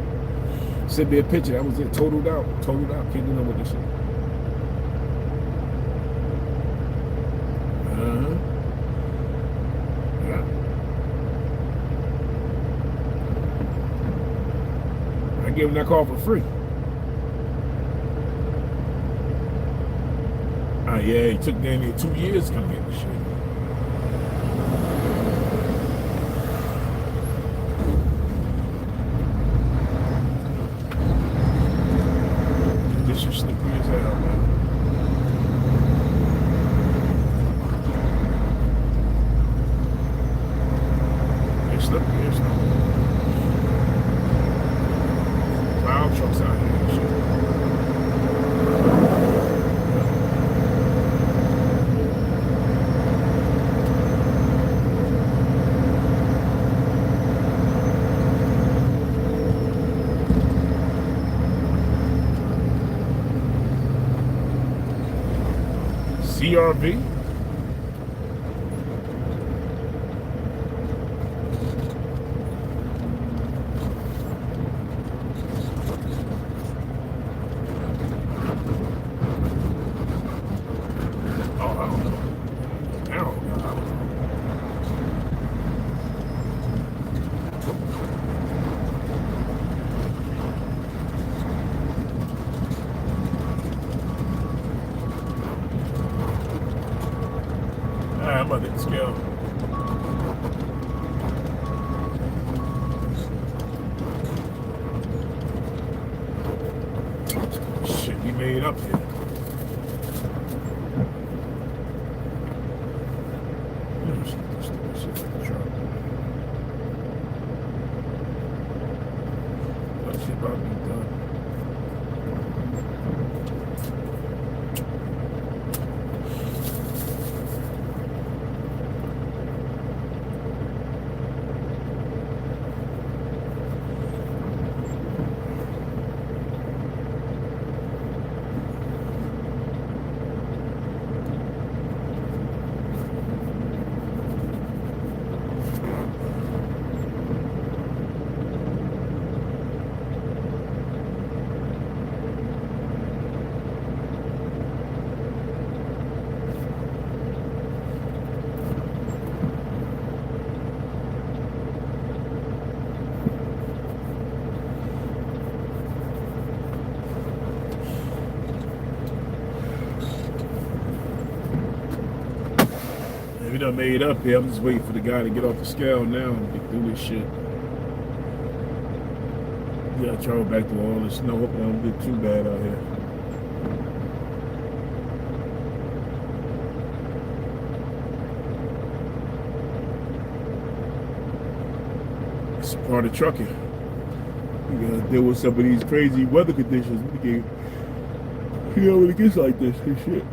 Sent me a picture. That was it. Totaled out. Totaled out. Can't do nothing with this shit. Yeah. I gave him that car for free. Yeah, it took damn near 2 years to come get this shit. This shit slippery as hell, man. It's slippery as hell. Plow trucks out here and shit. CRV. Oh, I don't know. Now, I'm about to scale. Shit, we made up here. That shit about to be done. We done made up here. I'm just waiting for the guy to get off the scale now and get through this shit. We gotta travel back through all this snow. Hope it don't get too bad out here. It's part of trucking. You gotta deal with some of these crazy weather conditions. You know when it gets like this and shit.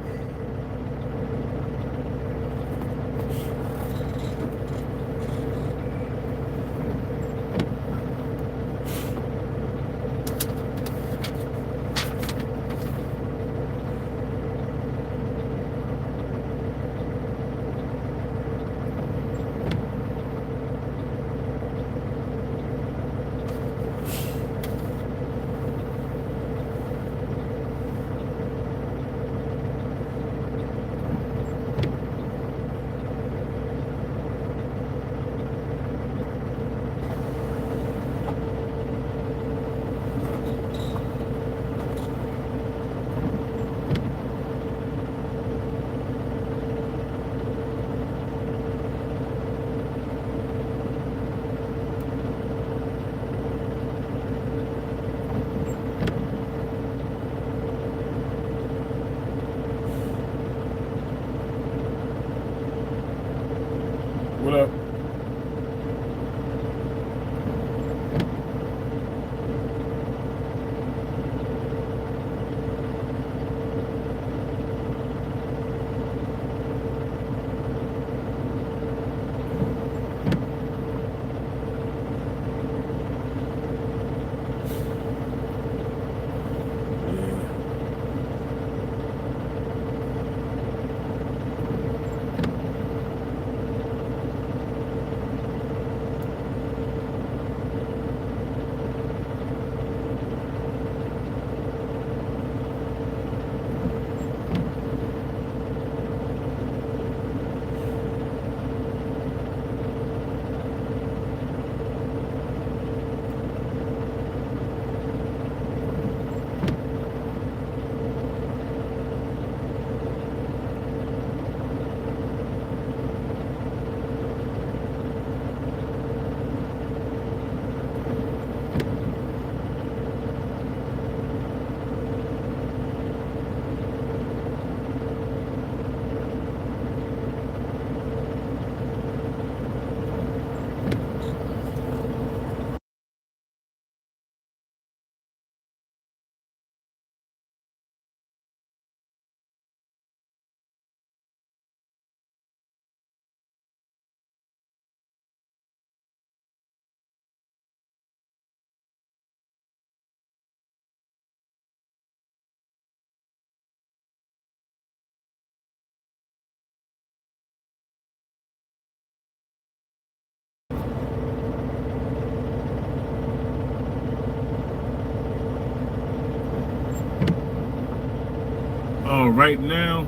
right now.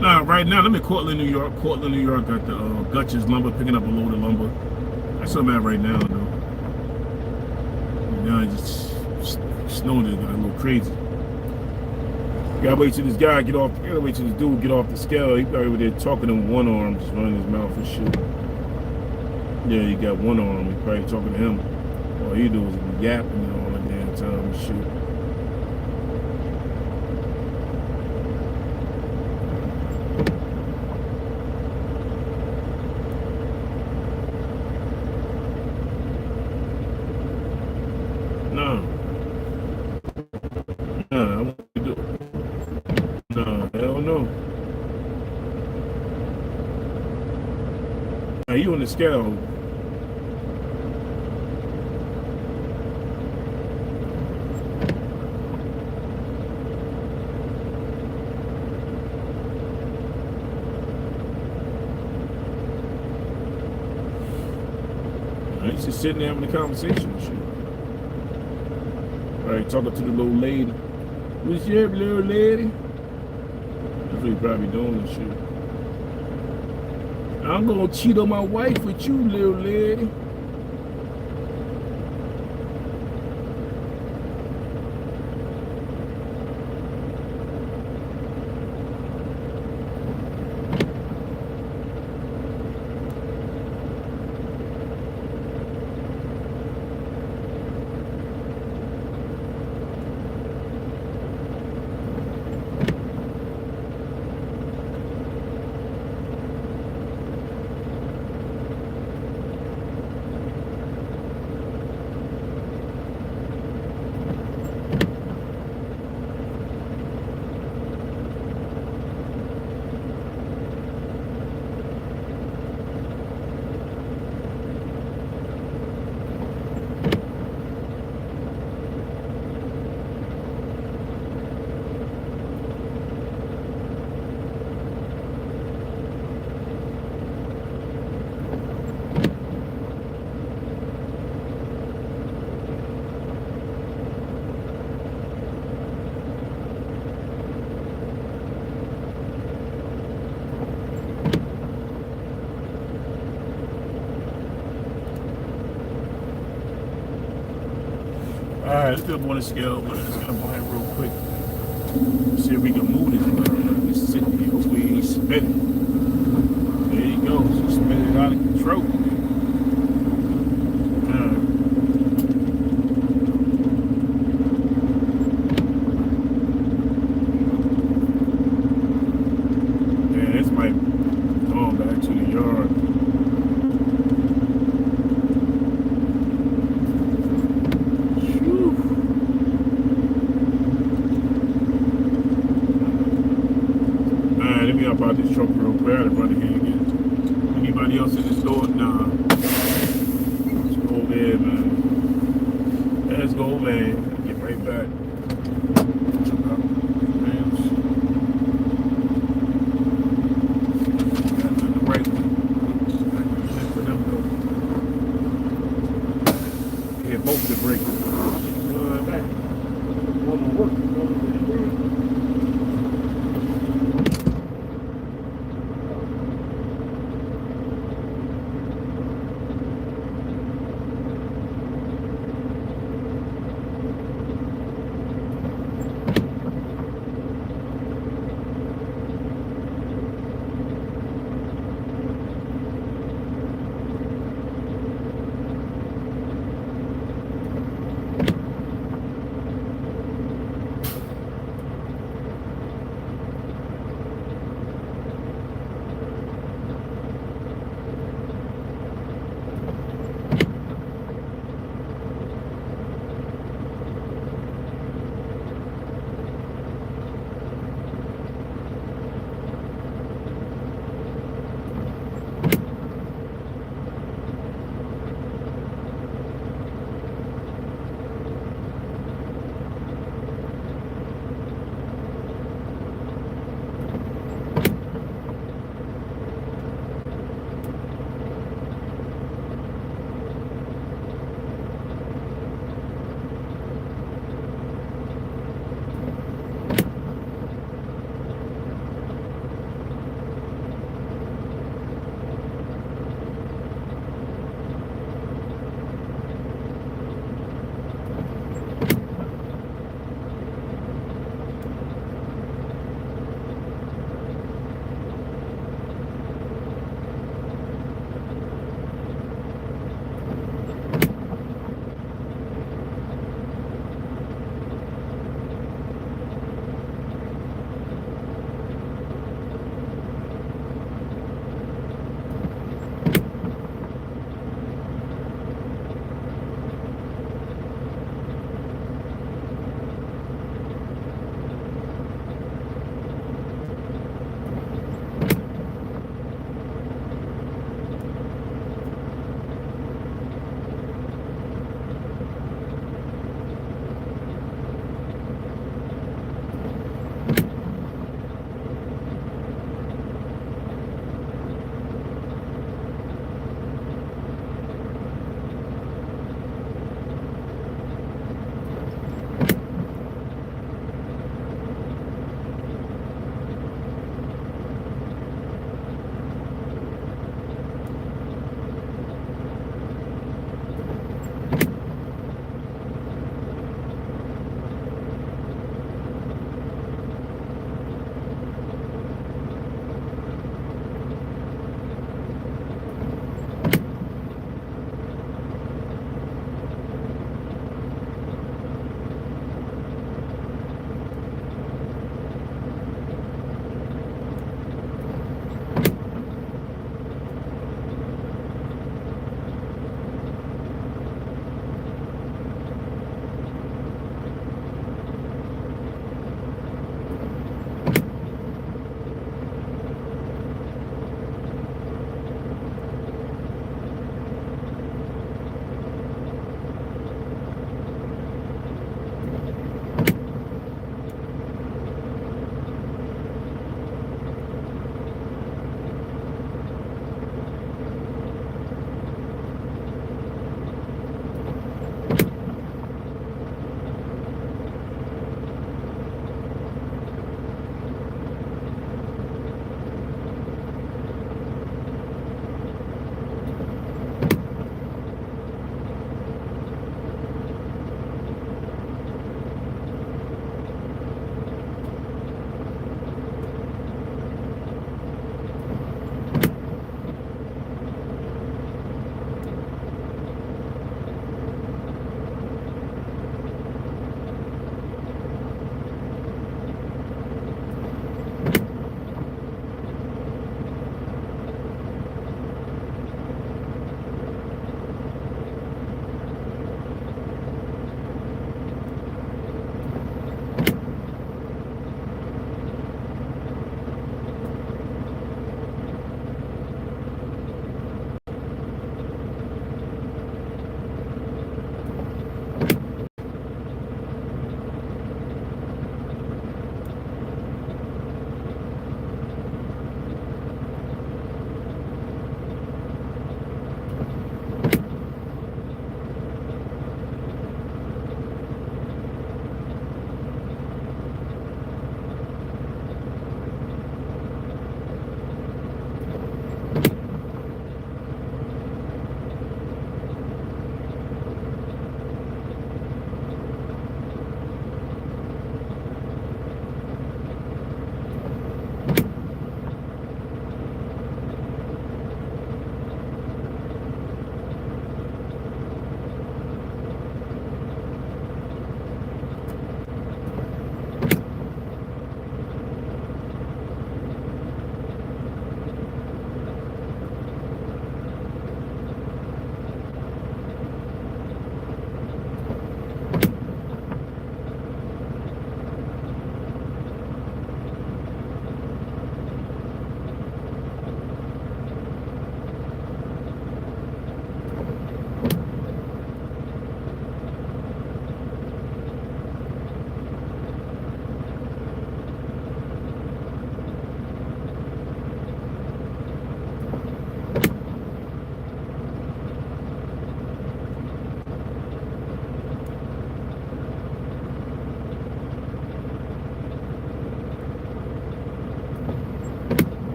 Nah, right now, I'm in Cortland, New York. Cortland, New York, got the Gutch's lumber, picking up a load of lumber. That's where I'm at right now, though. Now it's just snowing just got a little crazy. Gotta wait till this guy get off. Gotta wait till this dude get off the scale. He probably over there talking in one arm, just running his mouth and shit. Yeah, he got one arm. He probably talking to him. All he do is yapping all the damn time and shit. I want to do it. No, hell no. Now you on the scale. He's just sitting there having a conversation and shit. Right, talking to the little lady. What's up, little lady? That's what he probably doing and shit. I'm gonna cheat on my wife with you, little lady. Alright, let's do up on the scale, but let's get up on it real quick. See if we can move this one. Just sitting here. Hopefully he ain't spinning. There you go. Just spinning out of control. Yeah, this might be going back to the yard. Let me hop out this truck real quick. I gotta run here and get anybody else in the store? Nah. Let's go over there, man. Let's go, man. Get right back. Check out rams. Got the right one. For them, though. Yeah, both the brakes. Back. One more work.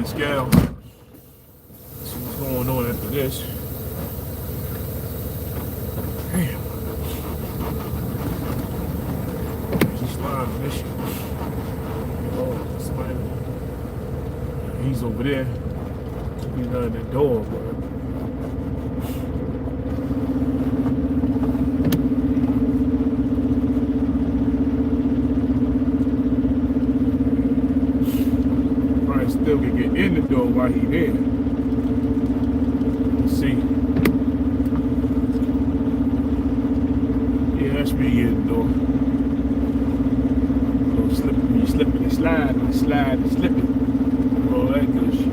sliding scale. See what's going on after this. Damn. She's sliding this shit. Oh, somebody. He's over there. He's behind that door, bro. Still can get in the door while he there. Let's see. Yeah, that's me in the door. Little slipping, you slipping and slide and slide and slipping. All that good shit.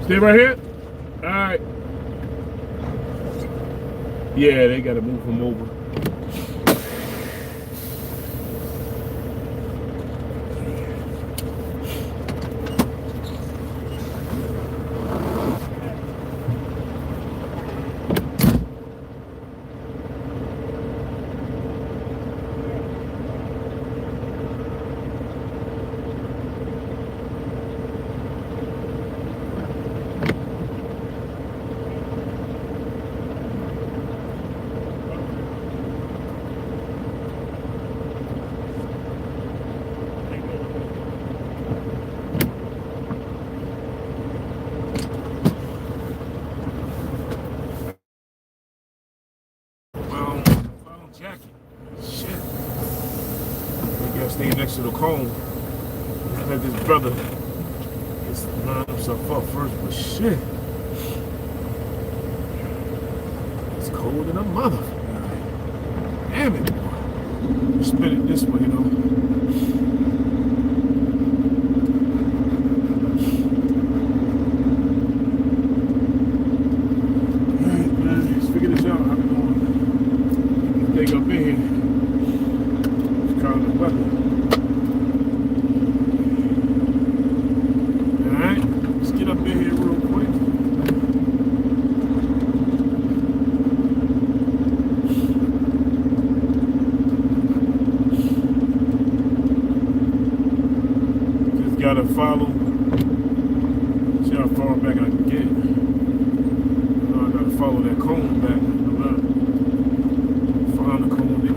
Stay right here? Alright. Yeah, they gotta move him over. Jacket. Shit. I gotta stay next to the cone. Let this brother line himself up first, but shit. It's cold in a motherfucker. Damn it, boy. Spin it this way, you know. Alright, man. Let's figure this out. I'm going. Dig up in here. It's kind of weather. Alright, let's get up in here real quick. Just gotta follow. See how far back I can get. I gotta follow that cone back. On the cone anyway.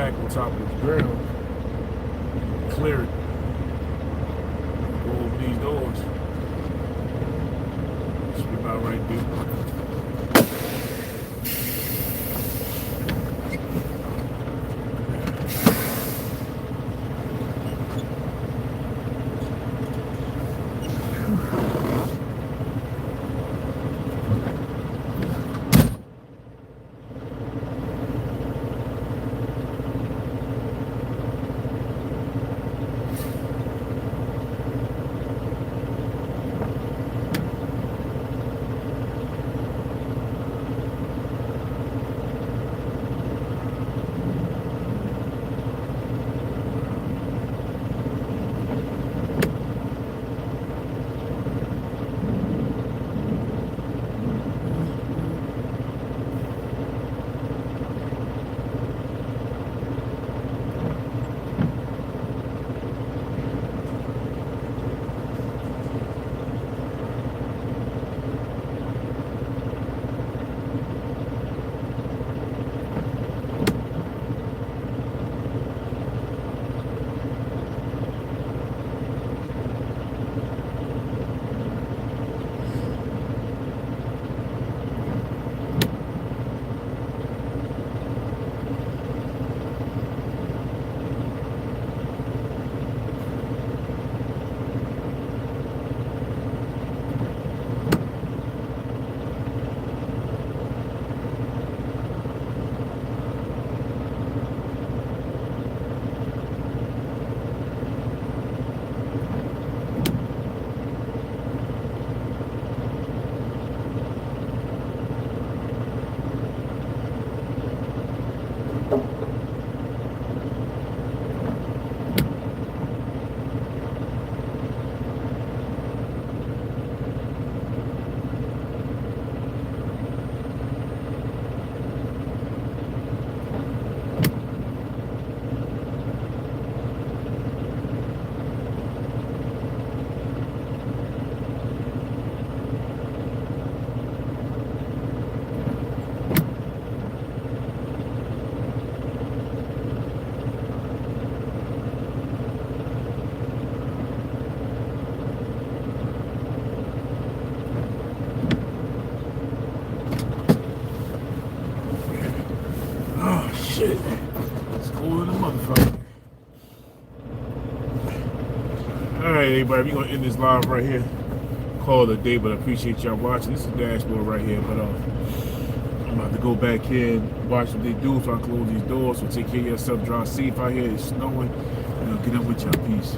back on top of this ground, clear it, go over these doors. Should be about right there. Shit. It's cool in the motherfucker. Alright, everybody, we're gonna end this live right here. Call it a day, but I appreciate y'all watching. This is the dashboard right here, but I'm about to go back here and watch what they do so I close these doors. So take care of yourself, drive safe out here. It's snowing. Get up with y'all. Peace.